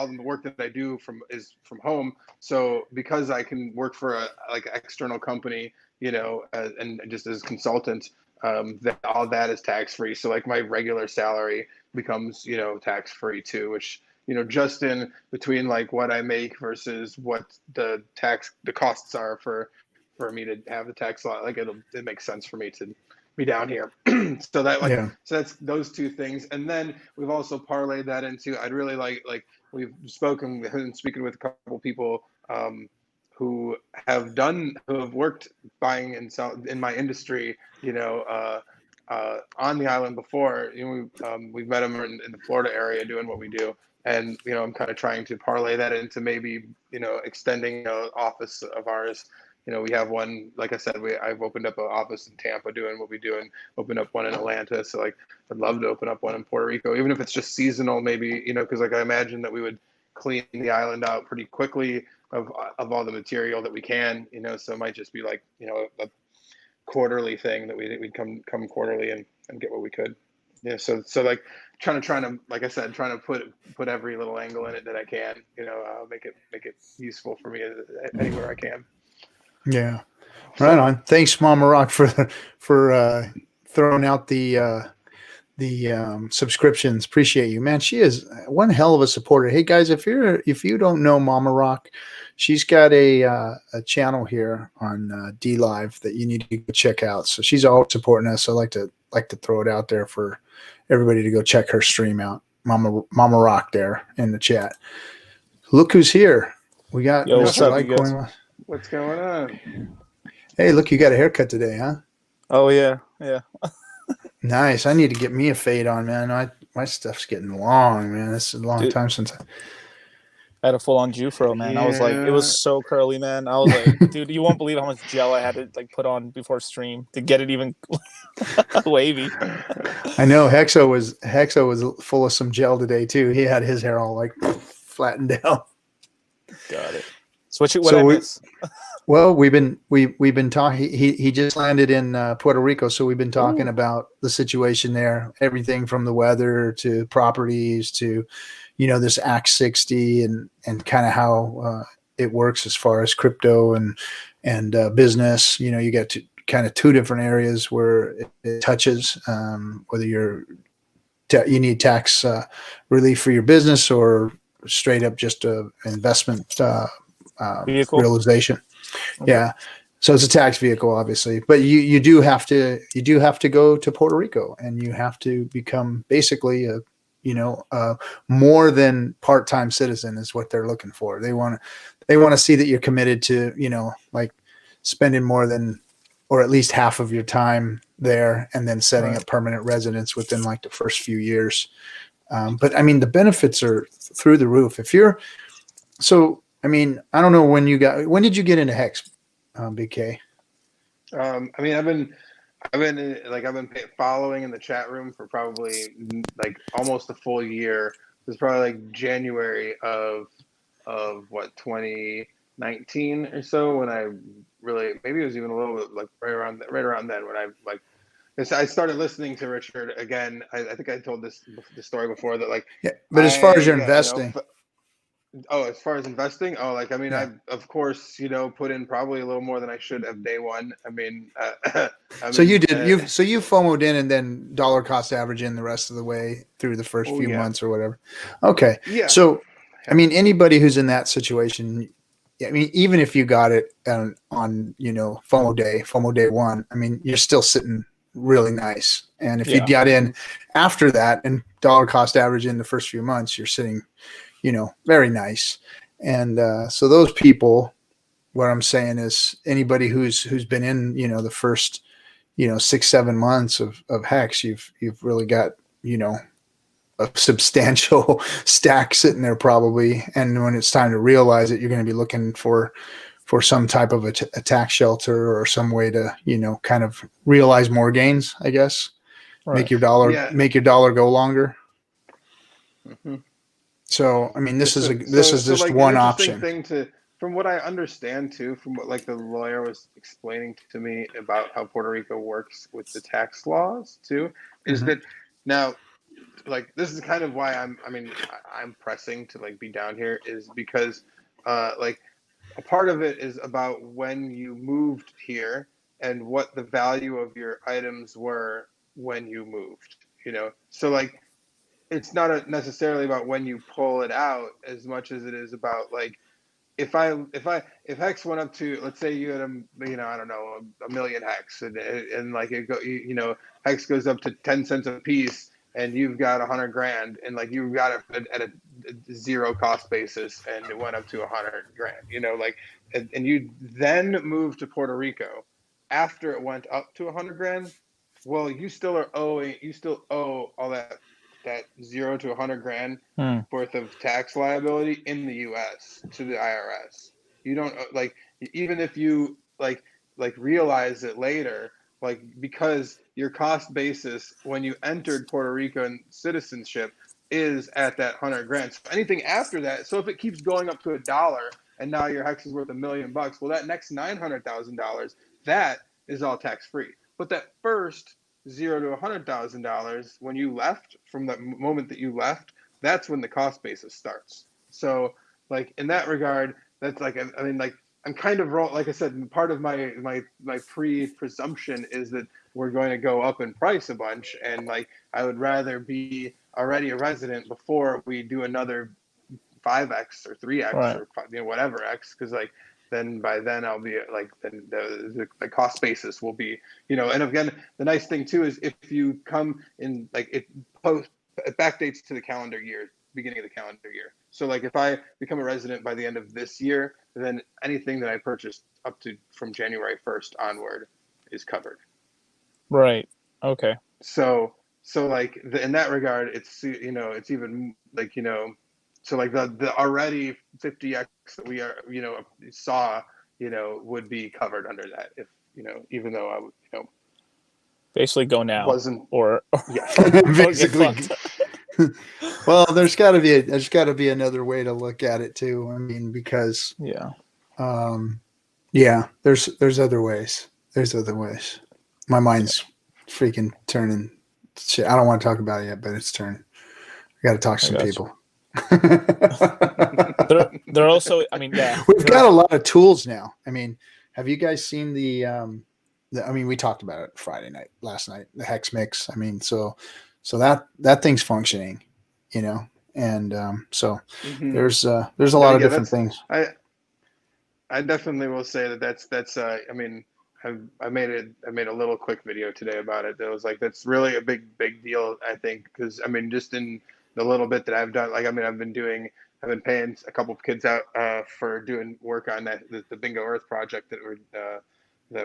the work that I do is from home. So because I can work for a like external company, and just as consultant, that all that is tax free. So like my regular salary becomes tax free too, which just in between like what I make versus what the costs are for me to have the tax law, like it makes sense for me to be down here. yeah. So that's those two things, and then we've also parlayed that into I'd really we've been speaking with a couple people who have worked buying and selling in my industry, on the island before. We've met them in the Florida area doing what we do, and I'm kind of trying to parlay that into maybe extending an office of ours. We have one, like I said, I've opened up an office in Tampa doing what we do, and opened up one in Atlanta. So like, I'd love to open up one in Puerto Rico, even if it's just seasonal, maybe, because like I imagine that we would clean the island out pretty quickly of all the material that we can, so it might just be like, a quarterly thing that we'd come quarterly and get what we could. Yeah. So like trying to, like I said, trying to put every little angle in it that I can, make it useful for me anywhere I can. Yeah. Right So on. Thanks, Mama Rock, for throwing out subscriptions. Appreciate you, man. She is one hell of a supporter. Hey guys, if you don't know Mama Rock, she's got a channel here on Dlive that you need to go check out. So she's always supporting us. So I like to throw it out there for everybody to go check her stream out. Mama Rock there in the chat. Look who's here. We got Yo, what's Mr. up, you guys? Litecoin. What's going on? Hey, look, you got a haircut today, huh? Oh yeah. Nice. I need to get me a fade on, man. My stuff's getting long, man. This is a long time since I had a full on Jufro, man. I was like, it was so curly, man. I was like, dude, you won't believe how much gel I had to like put on before stream to get it even wavy. I know Hexo was full of some gel today too. He had his hair all like flattened down. Got it. So what I miss? Well, we've been talking. He just landed in Puerto Rico, so we've been talking about the situation there. Everything from the weather to properties to, this Act 60 and kind of how it works as far as crypto and business. You get kind of two different areas where it touches. Whether you need tax relief for your business or straight up just a investment Vehicle realization. Okay. Yeah. So it's a tax vehicle, obviously, but you do have to go to Puerto Rico and you have to become basically a more than part-time citizen is what they're looking for. They want to see that you're committed to, like spending more than, or at least half of your time there and then setting up permanent residence within like the first few years. But I mean, the benefits are through the roof. I don't know when did you get into Hex, Big K? I've been following in the chat room for probably like almost a full year. It was probably like January of what 2019 or so when I really, maybe it was even a little bit like right around then when I started listening to Richard again. I think I told this story before that But as far as you're investing. As far as investing, I of course, put in probably a little more than I should have day one. So you FOMO'd in and then dollar cost average in the rest of the way through the first few months or whatever. Okay. Yeah. So, anybody who's in that situation, even if you got it on FOMO day one, you're still sitting really nice. And if you got in after that and dollar cost average in the first few months, you're sitting very nice. And so those people, what I'm saying is anybody who's been in, the first, 6-7 months of Hex, you've really got, a substantial stack sitting there probably. And when it's time to realize it, you're going to be looking for some type of a tax shelter or some way to, kind of realize more gains, I guess. Right. Make your dollar go longer. Mm-hmm. So, this is just one option. From what I understand too, from what the lawyer was explaining to me about how Puerto Rico works with the tax laws too, is that now, this is kind of why I'm pressing to be down here is because, a part of it is about when you moved here and what the value of your items were when you moved, so it's not necessarily about when you pull it out as much as it is about if Hex went up to, let's say you had a million Hex and it go, Hex goes up to 10 cents a piece and you've got $100,000 and you've got it at a zero cost basis and it went up to $100,000, and you then moved to Puerto Rico after it went up to $100,000. Well, you still owe all that 0 to $100,000 worth of tax liability in the U.S. to the IRS. You don't even if you realize it later, because your cost basis when you entered Puerto Rican citizenship is at that $100,000. So anything after that, so if it keeps going up to $1 and now your Hex is worth $1 million, well, that next $900,000 that is all tax free. But that first $0 to $100,000 when you left, from the moment that you left, that's when the cost basis starts. So in that regard, that's I'm kind of wrong. Like I said, part of my pre-presumption is that we're going to go up in price a bunch, and like I would rather be already a resident before we do another 5x or 3x Right. or whatever x, because like then by then I'll be like then the cost basis will be and again the nice thing too is if you come in like it backdates to the calendar year, beginning of the calendar year. So like if I become a resident by the end of this year, then anything that I purchased up to from January 1st onward is covered. Right. Okay. So like in that regard, it's it's even like so like the already 50x that we are saw would be covered under that if even though I would Basically, go now wasn't or yeah or get Basically. fucked. Well, there's got to be another way to look at it too. I mean, because Yeah. yeah, there's other ways. There's other ways. My mind's freaking turning. Shit, I don't want to talk about it yet, but it's turning. I got to talk to some people. They're also. I mean, yeah, we've got a lot of tools now. I mean, have you guys seen the? I mean, we talked about it last night, the Hex Mix. I mean, so that thing's functioning, and so there's a lot of different things. I definitely will say that's I mean I made a little quick video today about it. That was like that's really a big deal, I think, because I mean just in the little bit that I've done, like I mean I've been paying a couple of kids out for doing work on the Bingo Earth project that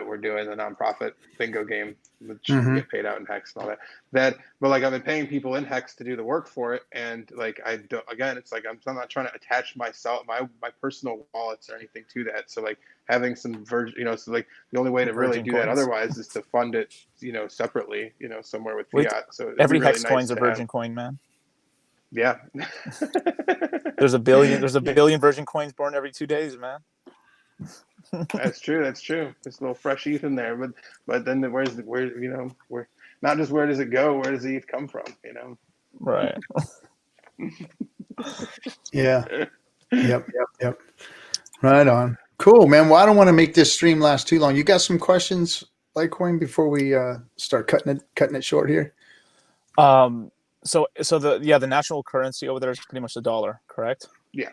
we're doing, the nonprofit bingo game, which we get paid out in Hex and all that. But like I've been paying people in Hex to do the work for it, and like I don't. Again, it's like I'm not trying to attach my personal wallets or anything to that. So like having some so like the only way to really do that otherwise is to fund it, separately, somewhere with fiat. So every really Hex coin's a Virgin coin, man. Yeah. There's a billion Virgin coins born every 2 days, man. That's true. There's a little fresh ETH in there, but then where not just where does it go? Where does the ETH come from? Right. Yeah. Yep. Right on. Cool, man. Well, I don't want to make this stream last too long. You got some questions, Litecoin, before we start cutting it short here? So the national currency over there is pretty much the dollar, correct? Yeah.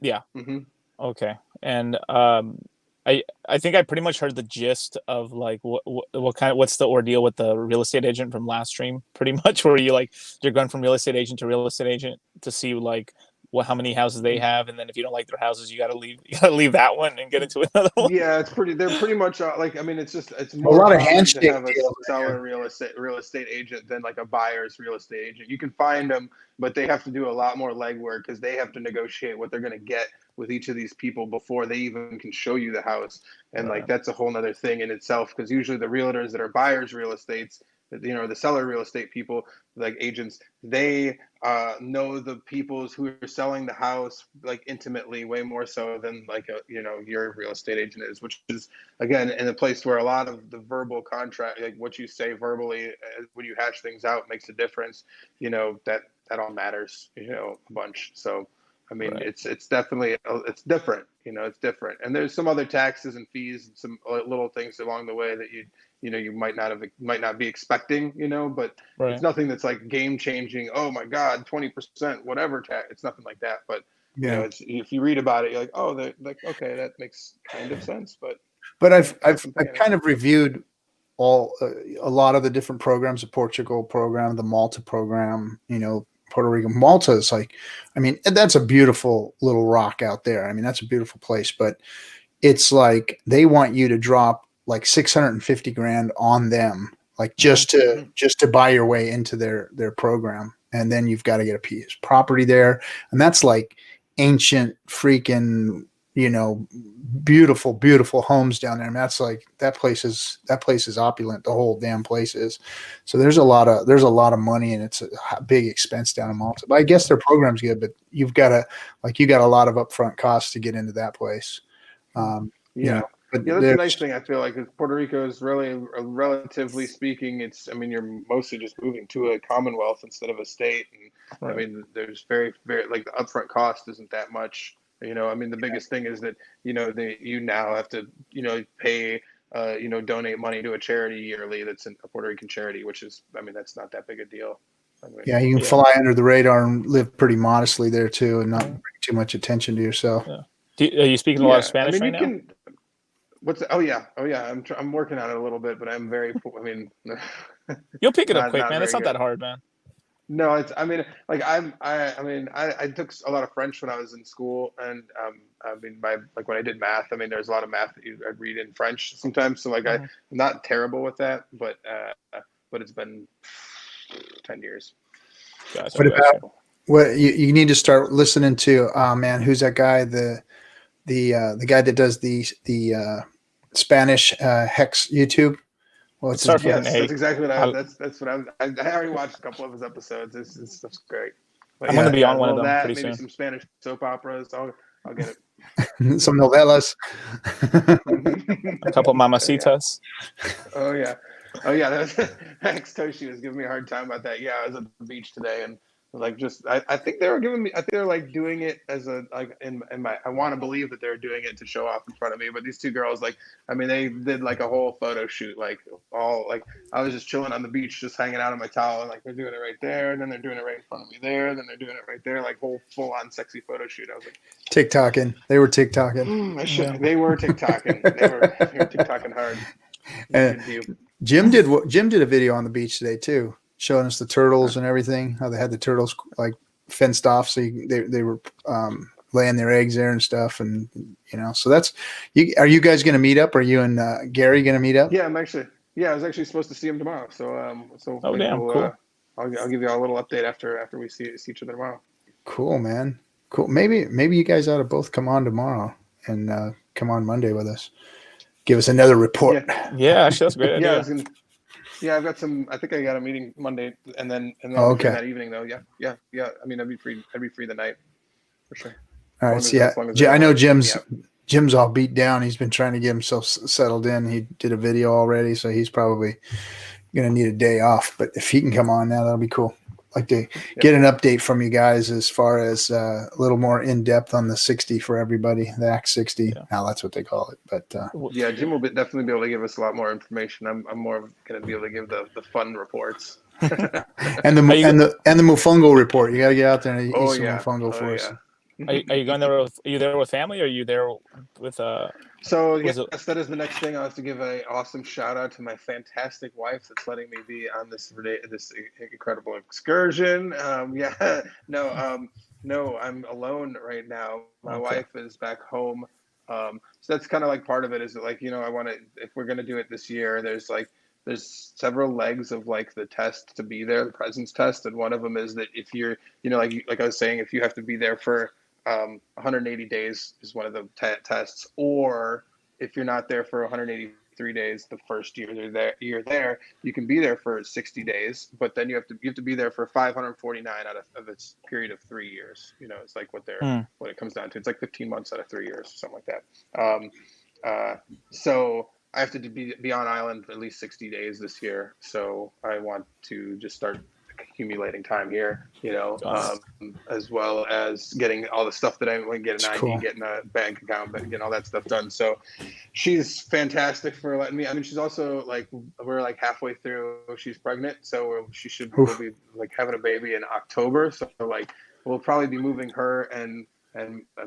Yeah. Mm-hmm. Okay. And I think I pretty much heard the gist of like what's the ordeal with the real estate agent from last stream, pretty much, where you're going from real estate agent to real estate agent to see like how many houses they have, and then if you don't like their houses, you gotta leave that one and get into another one. Yeah, they're pretty much like I mean it's more a lot of common handshake to have a deals seller real estate agent than like a buyer's real estate agent. You can find them, but they have to do a lot more legwork because they have to negotiate what they're going to get with each of these people before they even can show you the house, and like that's a whole nother thing in itself, because usually the realtors that are buyers real estates, the seller real estate people, like agents, they know the people who are selling the house like intimately, way more so than like your real estate agent is, which is again in a place where a lot of the verbal contract, like what you say verbally when you hash things out, makes a difference. That all matters a bunch. So I mean, it's definitely it's different. It's different, and there's some other taxes and fees and some little things along the way that you might not be expecting. But it's nothing that's like game changing. Oh my God, 20%, whatever tax. It's nothing like that. But it's, if you read about it, you're like, oh, they're like, okay, that makes kind of sense. But I've kind of reviewed a lot of the different programs, the Portugal program, the Malta program, Puerto Rico. Malta is like, I mean, that's a beautiful little rock out there. I mean, that's a beautiful place, but it's like they want you to drop like 650 grand on them, like just to buy your way into their program. And then you've got to get a piece of property there. And that's like ancient freaking, beautiful, beautiful homes down there. And that's like, that place is opulent. The whole damn place is. So there's a lot of money, and it's a big expense down in Malta. But I guess their program's good, but you got a lot of upfront costs to get into that place. But that's the nice thing. I feel like Puerto Rico is really, relatively speaking, you're mostly just moving to a commonwealth instead of a state. And I mean, there's very, very like the upfront cost isn't that much. You know, I mean, the biggest thing is that, you know, you now have to, you know, pay, you know, donate money to a charity yearly that's a Puerto Rican charity, which is, I mean, that's not that big a deal. I mean, Yeah, you can fly under the radar and live pretty modestly there too, and not bring too much attention to yourself. Yeah. Are you speaking a lot of Spanish right now? Oh yeah. I'm working on it a little bit, but I'm very. I mean, you'll pick it up quick, man. It's not that hard, man. No, it's. I mean, like I took a lot of French when I was in school, and I mean, when I did math, I mean, there's a lot of math that I'd read in French sometimes. So like, I'm not terrible with that, but it's been 10 years. Gotcha. What about what you need to start listening to? Man, who's that guy? The guy that does the Spanish hex YouTube. Well, it's yes, that's exactly what that's what I already watched a couple of his episodes. It's great. But I'm gonna be on one of them pretty soon. Maybe some Spanish soap operas. I'll get it. Some novellas. A couple mamacitas. Oh yeah. Hex Toshi was giving me a hard time about that. Yeah, I was at the beach today, and like I think they were giving me. I think they're like doing it as a like in my. I want to believe that they're doing it to show off in front of me. But these two girls, like, I mean, they did like a whole photo shoot. Like all like I was just chilling on the beach, just hanging out on my towel, and like they're doing it right there, and then they're doing it right in front of me there, and then they're doing it right there, like whole full on sexy photo shoot. I was like, TikToking. They were TikToking. They were TikToking. They were TikToking hard. Jim did a video on the beach today too, showing us the turtles and everything. How they had the turtles like fenced off, so they were laying their eggs there and stuff, and you know. So that's you. Are you guys going to meet up? Are you and Gary going to meet up? Yeah, I was actually supposed to see him tomorrow. So cool. I'll give you all a little update after we see each other tomorrow. Cool, man. Cool. Maybe you guys ought to both come on tomorrow and come on Monday with us. Give us another report. Yeah, actually, that's a great idea. I've got some. I think I got a meeting Monday, and then okay. that evening though. Yeah. I mean, I'd be free the night for sure. All right. So I know Jim's all beat down. He's been trying to get himself settled in. He did a video already, so he's probably going to need a day off. But if he can come on now, that'll be cool. Like to get an update from you guys as far as a little more in depth on the 60 for everybody, the Act 60. Yeah. Now that's what they call it. But Jim will definitely be able to give us a lot more information. I'm more going to be able to give the fun reports. and the Mofongo report. You got to get out there and eat some Mofongo for us. Are you going there with? Are you there with family? Or are you there with So yes, that is the next thing. I have to give an awesome shout out to my fantastic wife that's letting me be on this incredible excursion. No, I'm alone right now. My wife is back home. So that's kind of like part of it. Is that like, you know, I want to, if we're gonna do it this year, there's several legs of like the test to be there, the presence test, and one of them is that if you're, you know, like I was saying, if you have to be there for 180 days is one of the tests, or if you're not there for 183 days the first year you're there, you can be there for 60 days, but then you have to be there for 549 out of its period of 3 years. You know, it's like what it comes down to. It's like 15 months out of 3 years, something like that. So I have to be on island for at least 60 days this year. So I want to just start accumulating time here, you know, as well as getting all the stuff that I want to get an ID, getting a bank account, but getting all that stuff done. So she's fantastic for letting me. I mean, she's also like, we're like halfway through, she's pregnant. So we'll be like having a baby in October. So like, we'll probably be moving her and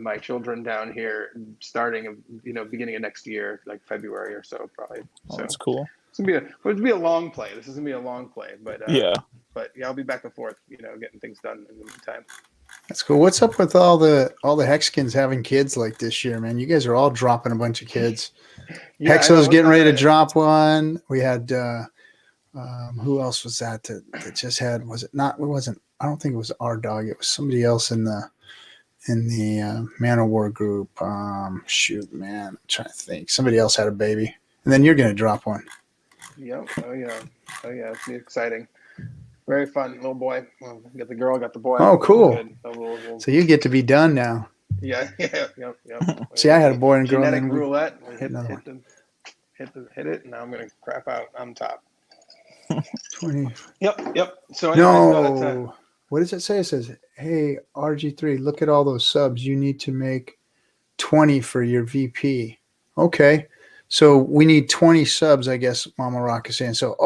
my children down here starting, you know, beginning of next year, like February or so, probably. So that's cool. It's gonna be a long play. This is gonna be a long play, but But yeah, I'll be back and forth, you know, getting things done in the meantime. That's cool. What's up with all the Hexkins having kids like this year, man? You guys are all dropping a bunch of kids. Hexo's getting ready to drop one. We had who else was that just had? Was it not? It wasn't. I don't think it was our dog. It was somebody else in the Man of War group. Shoot, man, I'm trying to think. Somebody else had a baby, and then you're gonna drop one. Yep. Oh yeah. It's exciting. Very fun, little boy. Well, got the girl, got the boy. Oh, cool. So you get to be done now. Yeah. Yep. See, I had a boy and girl. Genetic roulette. Hit it, and now I'm gonna crap out on top. 20. Yep. So no. What does it say? It says, "Hey, RG3, look at all those subs. You need to make 20 for your VP. Okay. So we need 20 subs, I guess Mama Rock is saying. So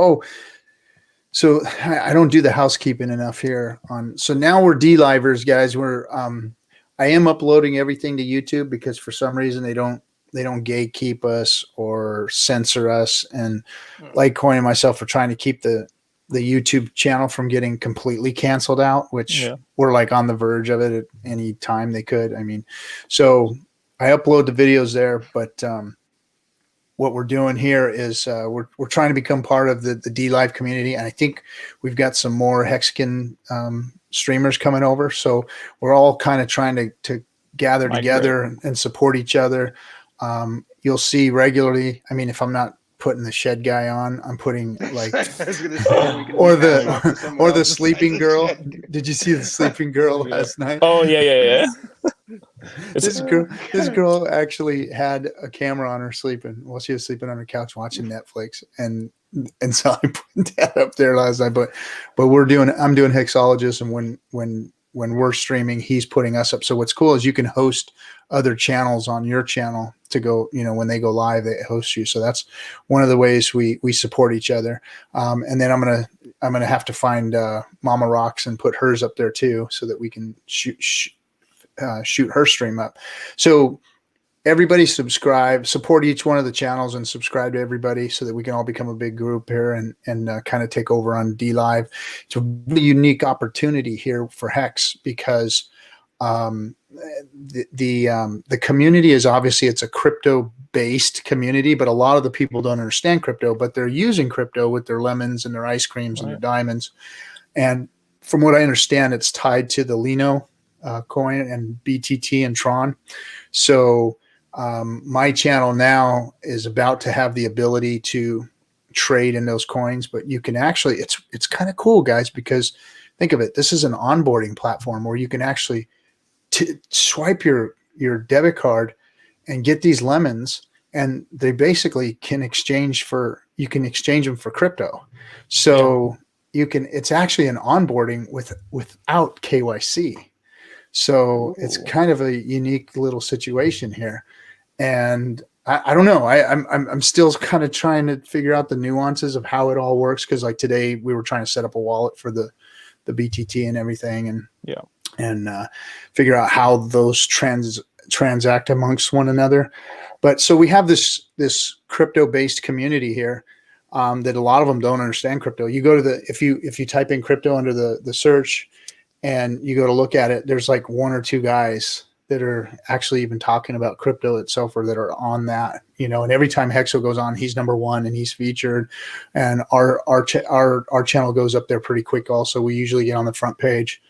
I don't do the housekeeping enough here on. So now we're D-livers, guys. I am uploading everything to YouTube because for some reason they don't gatekeep us or censor us. And Litecoin and myself are trying to keep the YouTube channel from getting completely canceled out, which we're like on the verge of it at any time they could. I mean, so I upload the videos there, but what we're doing here is we're trying to become part of the Dlive community, and I think we've got some more Hexagon streamers coming over. So we're all kind of trying to gather together and support each other. You'll see regularly. I mean, if I'm not putting the shed guy on, I'm putting like or the sleeping girl. Did you see the sleeping girl last night? Oh yeah. This girl actually had a camera on her sleeping while she was sleeping on her couch watching Netflix, and so I put that up there last night. But I'm doing Hexologist, and when we're streaming, he's putting us up. So what's cool is you can host other channels on your channel to go, when they go live, they host you. So that's one of the ways we support each other. And then I'm gonna have to find Mama Rocks and put hers up there too, so that we can shoot her stream up. So everybody support each one of the channels and subscribe to everybody so that we can all become a big group here and kind of take over on Dlive. It's a really unique opportunity here for Hex because the community is obviously it's a crypto based community, but a lot of the people don't understand crypto, but they're using crypto with their lemons and their ice creams and their diamonds. And from what I understand, it's tied to the Lino coin and BTT and Tron. So my channel now is about to have the ability to trade in those coins, but you can actually, it's kind of cool, guys, because think of it. This is an onboarding platform where you can actually swipe your debit card and get these lemons, and they basically can exchange them for crypto. So it's actually an onboarding without KYC. So it's kind of a unique little situation here. And I don't know. I'm still kind of trying to figure out the nuances of how it all works. Cause like today we were trying to set up a wallet for the BTT and everything and figure out how those transact amongst one another. But so we have this crypto based community here that a lot of them don't understand crypto. You go to if you type in crypto under the search and you go to look at it, there's like one or two guys that are actually even talking about crypto itself or that are on that, and every time Hexo goes on, he's number one and he's featured, and our channel goes up there pretty quick. Also, we usually get on the front page.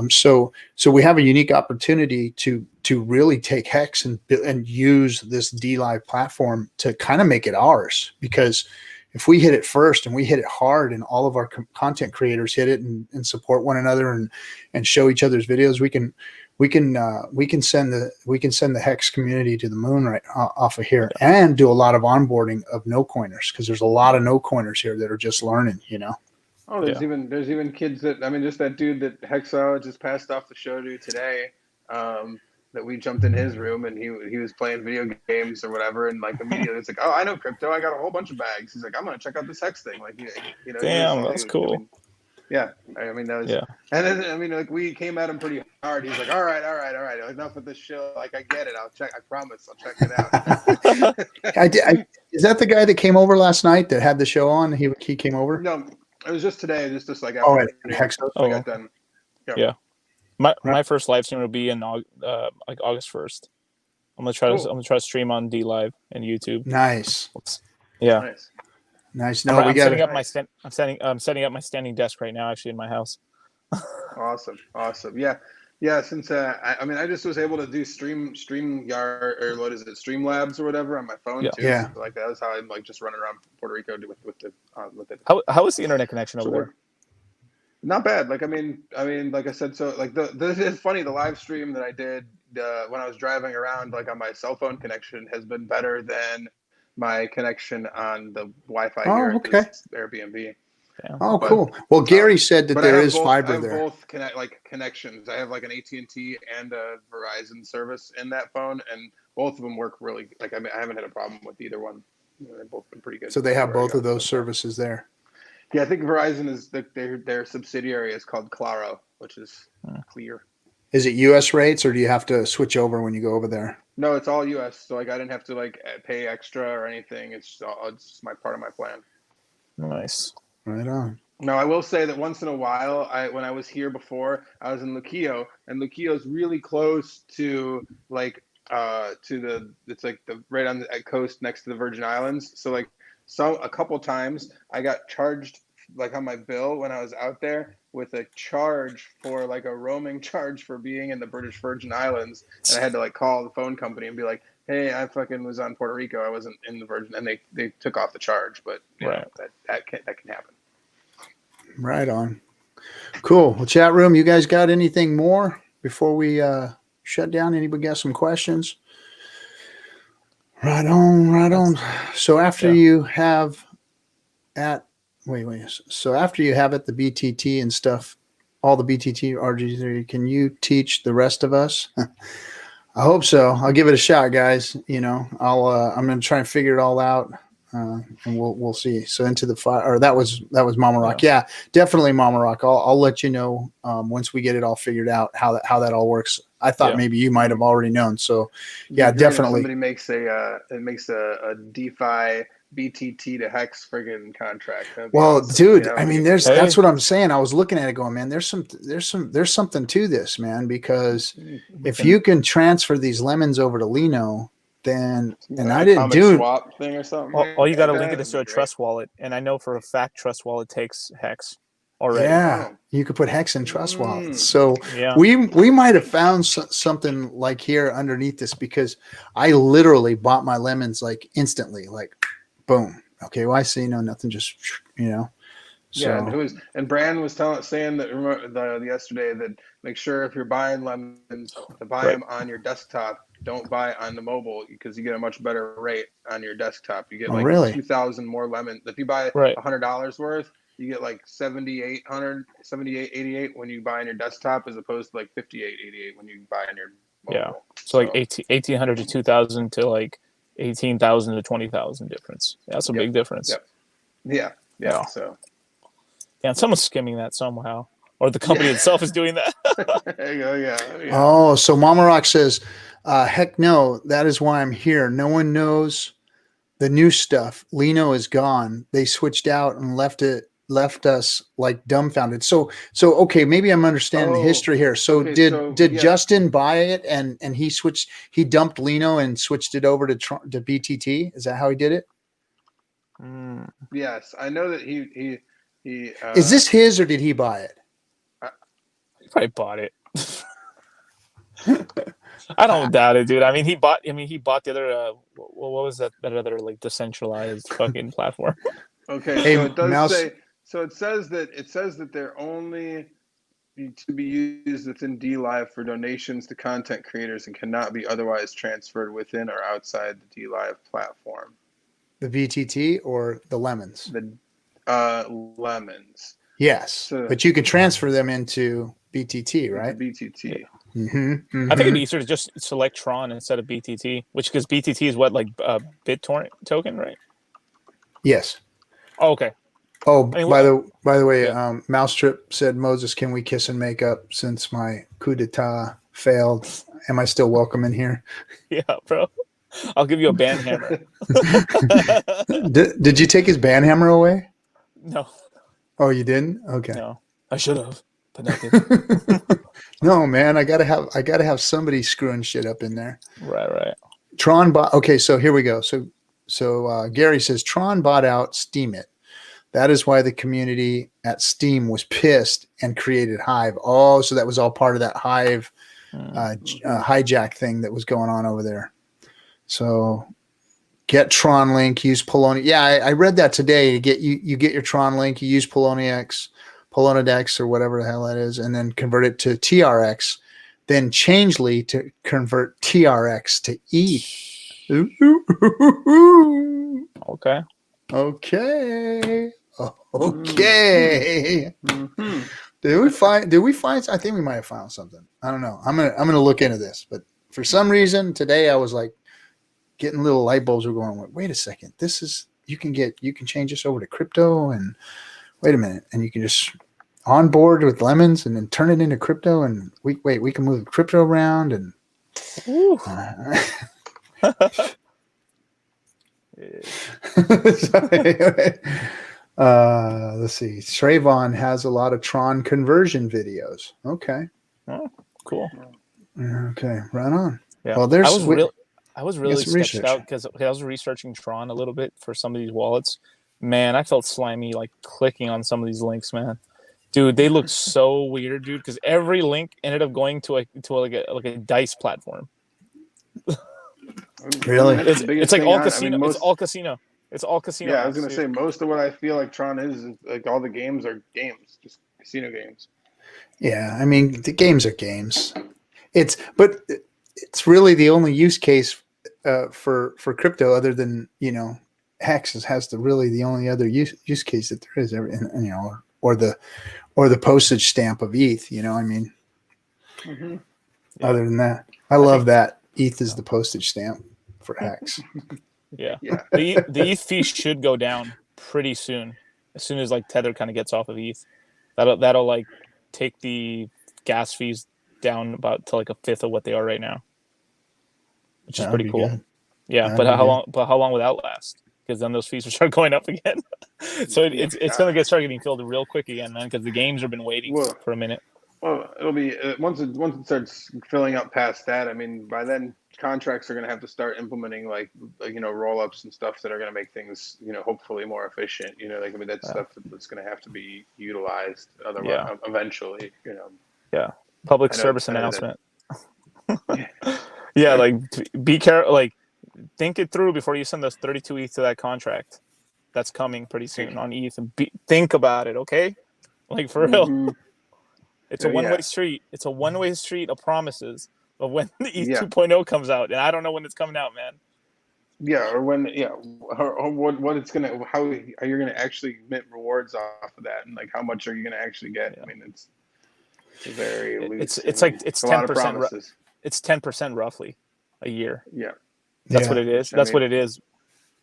So we have a unique opportunity to really take Hex and use this Dlive platform to kind of make it ours, because if we hit it first and we hit it hard and all of our content creators hit it and support one another and show each other's videos, we can send the Hex community to the moon right off of here and do a lot of onboarding of no coiners, because there's a lot of no coiners here that are just learning, Oh, there's even kids that, just that dude that Hexo just passed off the show to today, that we jumped in his room and he was playing video games or whatever, and like immediately it's like, oh, I know crypto, I got a whole bunch of bags. He's like, I'm gonna check out this Hex thing. Like, damn, that's cool. That was, and then like we came at him pretty hard. He's like, all right, enough of this show. Like, I get it. I promise, I'll check it out. Is that the guy that came over last night that had the show on? He came over? No, it was just today. Just like after Hexo. I got done. Yeah. My first live stream will be in like August 1st. I'm gonna try to stream on Dlive and YouTube. Nice. Yeah. Nice. No, I'm setting up my standing desk right now, actually, in my house. Awesome. Yeah. Since I just was able to do StreamYard, or what is it, Streamlabs or whatever, on my phone too. Yeah. So, like, that was how I'm like just running around Puerto Rico with it. How is the internet connection over there? Not bad. Like, like I said, so like this is funny. The live stream that I did when I was driving around, like on my cell phone connection, has been better than my connection on the Wi-Fi here at this Airbnb. Yeah. Oh, cool. Well, Gary said that But there I have is both, fiber I have there. both connections. I have like an AT&T and a Verizon service in that phone, and both of them work really. Like, I mean, I haven't had a problem with either one. They've both been pretty good. So they have both of those so far. services there. Yeah, I think Verizon is their subsidiary is called Claro, which is clear. Is it U.S. rates, or do you have to switch over when you go over there? No, it's all U.S. So like I didn't have to like pay extra or anything. It's my part of my plan. Nice. Right on. No, I will say that once in a while, when I was here before, I was in Luquillo, and Luquillo's really close to like it's like the right on the coast next to the Virgin Islands. So like a couple times I got charged like on my bill when I was out there with a charge for like a roaming charge for being in the British Virgin Islands, and I had to like call the phone company and be like, hey, I fucking was on Puerto Rico, I wasn't in the Virgin, and they took off the charge, but you know, that can happen. Right on. Cool. Well, chat room, you guys got anything more before we shut down? Anybody got some questions? Right on, right on. So after you have so after you have it, the BTT and stuff, all the BTT RG3, can you teach the rest of us? I hope so. I'll give it a shot, guys. You know, I'm going to try and figure it all out. And we'll see. So into the fire, or that was Mama Rock. Yeah, definitely Mama Rock. I'll let you know once we get it all figured out how that all works. I thought maybe you might have already known. So yeah, definitely. Somebody makes a DeFi BTT to Hex friggin' contract. Well, awesome. dude, You know, I mean, that's what I'm saying. I was looking at it going, man, there's something to this, man, because if you can transfer these lemons over to Lino, then and I didn't do swap thing or something. All you got to link it to a Trust Wallet, and I know for a fact Trust Wallet takes Hex already. Yeah, you could put Hex in Trust Wallet. So we might have found something like here underneath this, because I literally bought my lemons like instantly, like boom. Okay, well, I see nothing, just So. Yeah, and Brand was saying that yesterday that make sure if you're buying lemons to buy them on your desktop. Don't buy on the mobile, because you get a much better rate on your desktop. You get like 2,000 more lemons. If you buy $100 worth, you get like 78.88 when you buy on your desktop, as opposed to like 58.88 when you buy on your mobile. Yeah, so like 1,800 to 2,000 to like 18,000 to 20,000 difference. That's a big difference. Yeah. So yeah, someone's skimming that somehow, or the company itself is doing that. There you go. Yeah. Oh, so Mama Rock says, heck no, that is why I'm here. No one knows the new stuff. Lino is gone. They switched out and left us like dumbfounded. So okay, maybe I'm understanding the history here. So did Justin buy it and he dumped Lino and switched it over to BTT? Is that how he did it? Yes, I know that he is this his, or did he buy it? He probably bought it. I don't doubt it, dude. I mean, he bought the other. What was that other like decentralized fucking platform? Okay, hey, so it does Mouse. say. So it says that they're only to be used within Dlive for donations to content creators and cannot be otherwise transferred within or outside the Dlive platform. The BTT or the lemons? The lemons. Yes, but you can transfer them into BTT, right? BTT. Mm-hmm. I think it'd be easier to just select Tron instead of BTT, because BTT is what, like BitTorrent token, right? Yes. Oh, okay. Oh, I mean, by the way, Mousetrip said, Moses, can we kiss and make up since my coup d'etat failed? Am I still welcome in here? Yeah, bro. I'll give you a band hammer. Did you take his band hammer away? No. Oh, you didn't? Okay. No, I should have, but I didn't. No, man, I gotta have somebody screwing shit up in there. Right. Tron bought. Okay, so here we go. So Gary says Tron bought out Steam It. That is why the community at Steam was pissed and created Hive. Oh, so that was all part of that Hive hijack thing that was going on over there. So get Tron link, use Polonia. Yeah, I read that today. You get your Tron link, you use Poloniex, Poloniex or whatever the hell that is, and then convert it to TRX, then Changely to convert TRX to ETH. Okay. Okay. Okay. Mm-hmm. Did we find I think we might have found something. I don't know. I'm gonna look into this, but for some reason today I was like getting little light bulbs were going, wait a second, this is you can change this over to crypto, and wait a minute, and you can just onboard with lemons and then turn it into crypto, and we can move the crypto around, and let's see. Trayvon has a lot of Tron conversion videos. Okay. Oh, cool. Okay, right on. Yeah. Well, there's I was really sketched out because I was researching Tron a little bit for some of these wallets. Man, I felt slimy like clicking on some of these links, man. Dude, they look so weird, dude, because every link ended up going to a dice platform. Really? It's like all casino. I mean, it's all casino. It's all casino. Yeah, I was gonna say most of what I feel like Tron is like all the games are games, just casino games. Yeah, I mean the games are games. It's really the only use case for crypto other than Hex has the only other use case that there is, or the postage stamp of ETH. I mean, other than that, I love that ETH is the postage stamp for Hex. Yeah. The ETH fee should go down pretty soon. As soon as like Tether kind of gets off of ETH, that'll like take the gas fees down about to like a fifth of what they are right now, which is pretty cool. Good. Yeah, but how long will that last? Because then those fees will start going up again. So it's going to start getting filled real quick again, man. Because the games have been waiting for a minute. Well, it'll be once it starts filling up past that. I mean, by then contracts are going to have to start implementing like roll ups and stuff that are going to make things hopefully more efficient. That's stuff that's going to have to be utilized otherwise eventually. Yeah, public service announcement. Yeah, like be careful. Like think it through before you send those 32 ETH to that contract. That's coming pretty soon on ETH, and think about it, okay? Like for real. It's a one-way street. It's a one-way street of promises of when the ETH 2.0 comes out, and I don't know when it's coming out, man. Yeah, or when or what it's gonna how are you gonna actually mint rewards off of that, and like how much are you gonna actually get? Yeah. I mean, it's very loose. It's 10%. It's 10% roughly a year. Yeah, that's what it is. That's what it is.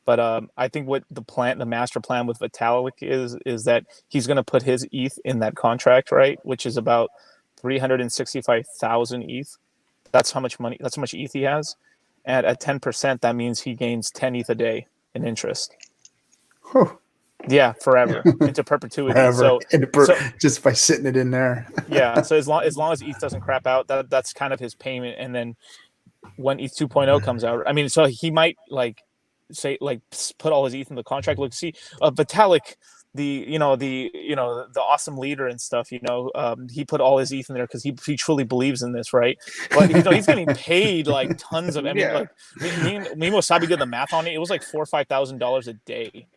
But I think what the master plan with Vitalik is that he's going to put his ETH in that contract, right? Which is about 365,000 ETH. That's how much ETH he has. And at 10%, that means he gains 10 ETH a day in interest. Whew. Yeah, forever into perpetuity. Forever. Just by sitting it in there. Yeah. So as long as ETH doesn't crap out, that's kind of his payment. And then when ETH 2.0 comes out, I mean, so he might say put all his ETH in the contract. Look, see, Vitalik, the awesome leader and stuff. He put all his ETH in there because he truly believes in this, right? But he's getting paid like tons of. I mean, like me and Wasabi did the math on it. It was like $4,000 or $5,000 a day.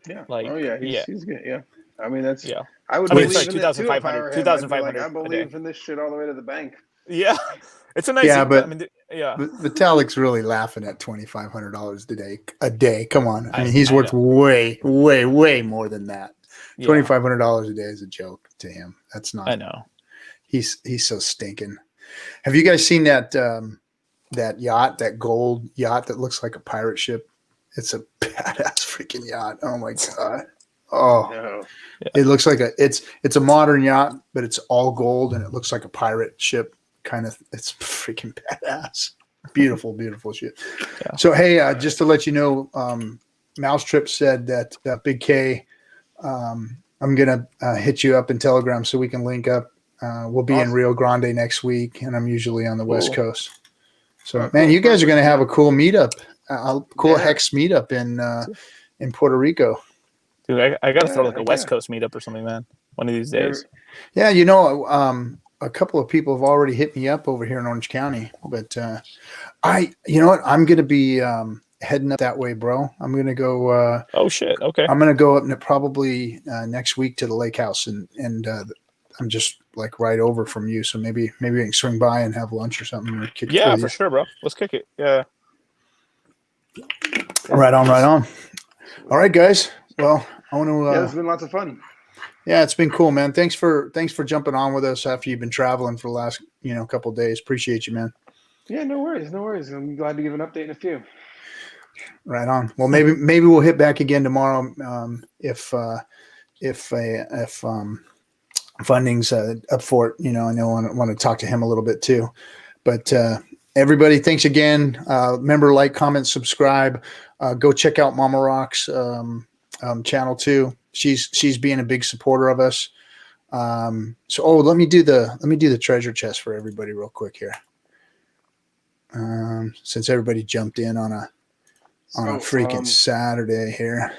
Yeah. Like, he's good. Yeah. I mean, that's yeah. I would believe it's like 2,500. 2,500. I believe in this shit all the way to the bank. Yeah. It's a nice. Yeah, but I mean, yeah. Vitalik's really laughing at $2,500 a day. Come on, I mean, he's worth way more than that. $2,500 a day is a joke to him. That's not. I know. He's so stinking. Have you guys seen that yacht, that gold yacht that looks like a pirate ship? It's a badass freaking yacht. Oh my god. Oh, no. It looks like it's a modern yacht, but it's all gold and it looks like a pirate ship. Kind of, it's freaking badass. Beautiful shit. Yeah. So hey, just to let you know, Mousetrip said that Big K, I'm gonna hit you up in Telegram so we can link up. We'll be in Rio Grande next week, and I'm usually on the West Coast. So man, you guys are gonna have a cool meetup, Hex meetup in Puerto Rico. Dude, I gotta throw like a West Coast meetup or something, man. One of these days. Yeah, a couple of people have already hit me up over here in Orange County, but you know what? I'm going to be heading up that way, bro. I'm going to go. Oh shit! Okay. I'm going to go up probably next week to the lake house, and I'm just like right over from you, so maybe we can swing by and have lunch or something. Or kick yeah, for sure, bro. Let's kick it. Yeah. Right on. All right, guys. Well, I want to. Yeah, it's been lots of fun. Yeah, it's been cool, man. Thanks for jumping on with us after you've been traveling for the last couple of days. Appreciate you, man. Yeah, no worries, no worries. I'm glad to give an update in a few. Right on. Well, maybe we'll hit back again tomorrow if funding's up for it. I know I want to talk to him a little bit too. But everybody, thanks again. Remember, like, comment, subscribe. Go check out Mama Rock's channel too. She's being a big supporter of us. Let me do the treasure chest for everybody real quick here. Since everybody jumped in on a freaking Saturday here.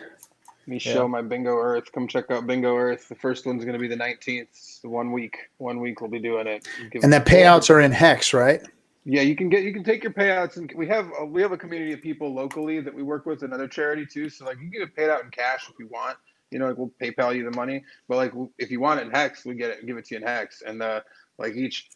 Let me show my Bingo Earth. Come check out Bingo Earth. The first one's going to be the 19th. 1 week. 1 week we'll be doing it. And the payouts are in Hex, right? Yeah, you can take your payouts, and we have a community of people locally that we work with, another charity too. So like, you can get it paid out in cash if you want. Like, we'll PayPal you the money, but like, if you want it in Hex, we give it to you in Hex. And like each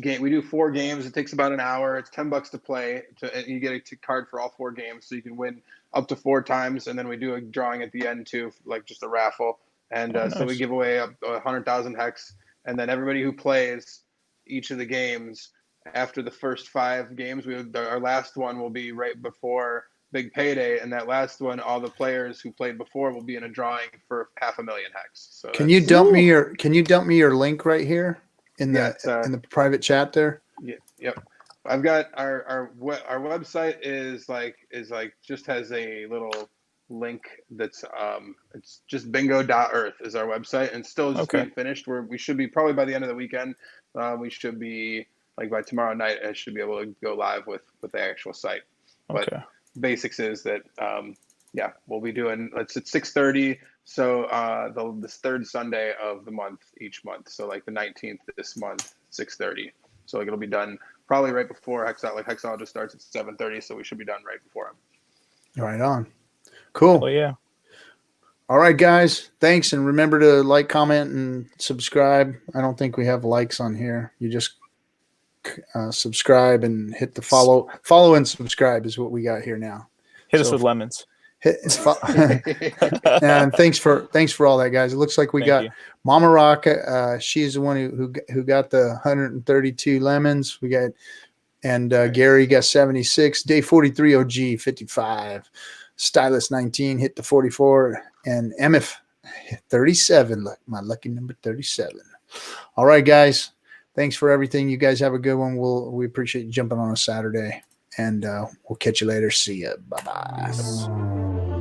game, we do 4 games. It takes about an hour. It's $10 to play. And you get a card for all 4 games, so you can win up to 4 times. And then we do a drawing at the end too, like just a raffle. And nice. So we give away 100,000 Hex, and then everybody who plays each of the games after the first 5 games, our last one will be right before Big Payday, and that last one, all the players who played before will be in a drawing for 500,000 Hex. So can you dump me your link right here in the private chat there? Yeah, yep. I've got our website is just has a little link that's it's just bingo.earth is our website, and still just being finished. We should be probably by the end of the weekend. We should be like by tomorrow night. I should be able to go live with the actual site. But basics is that we'll be doing it's at 6:30. So this third Sunday of the month each month. So like the 19th this month, 6:30. So like it'll be done probably right before Hexologist starts at 7:30. So we should be done right before him. Right on. Cool. Oh yeah. All right, guys. Thanks, and remember to like, comment, and subscribe. I don't think we have likes on here. You just subscribe and hit the follow and subscribe is what we got here now. Hit us with lemons. And thanks for all that, guys. It looks like we got Mama Rock. She's the one who got the 132 lemons. We got, and Gary got 76. Day 43 OG 55. Stylus 19 hit the 44, and MF 37. Look, my lucky number 37. All right, guys. Thanks for everything. You guys have a good one. We appreciate you jumping on a Saturday, and we'll catch you later. See ya. Bye-bye.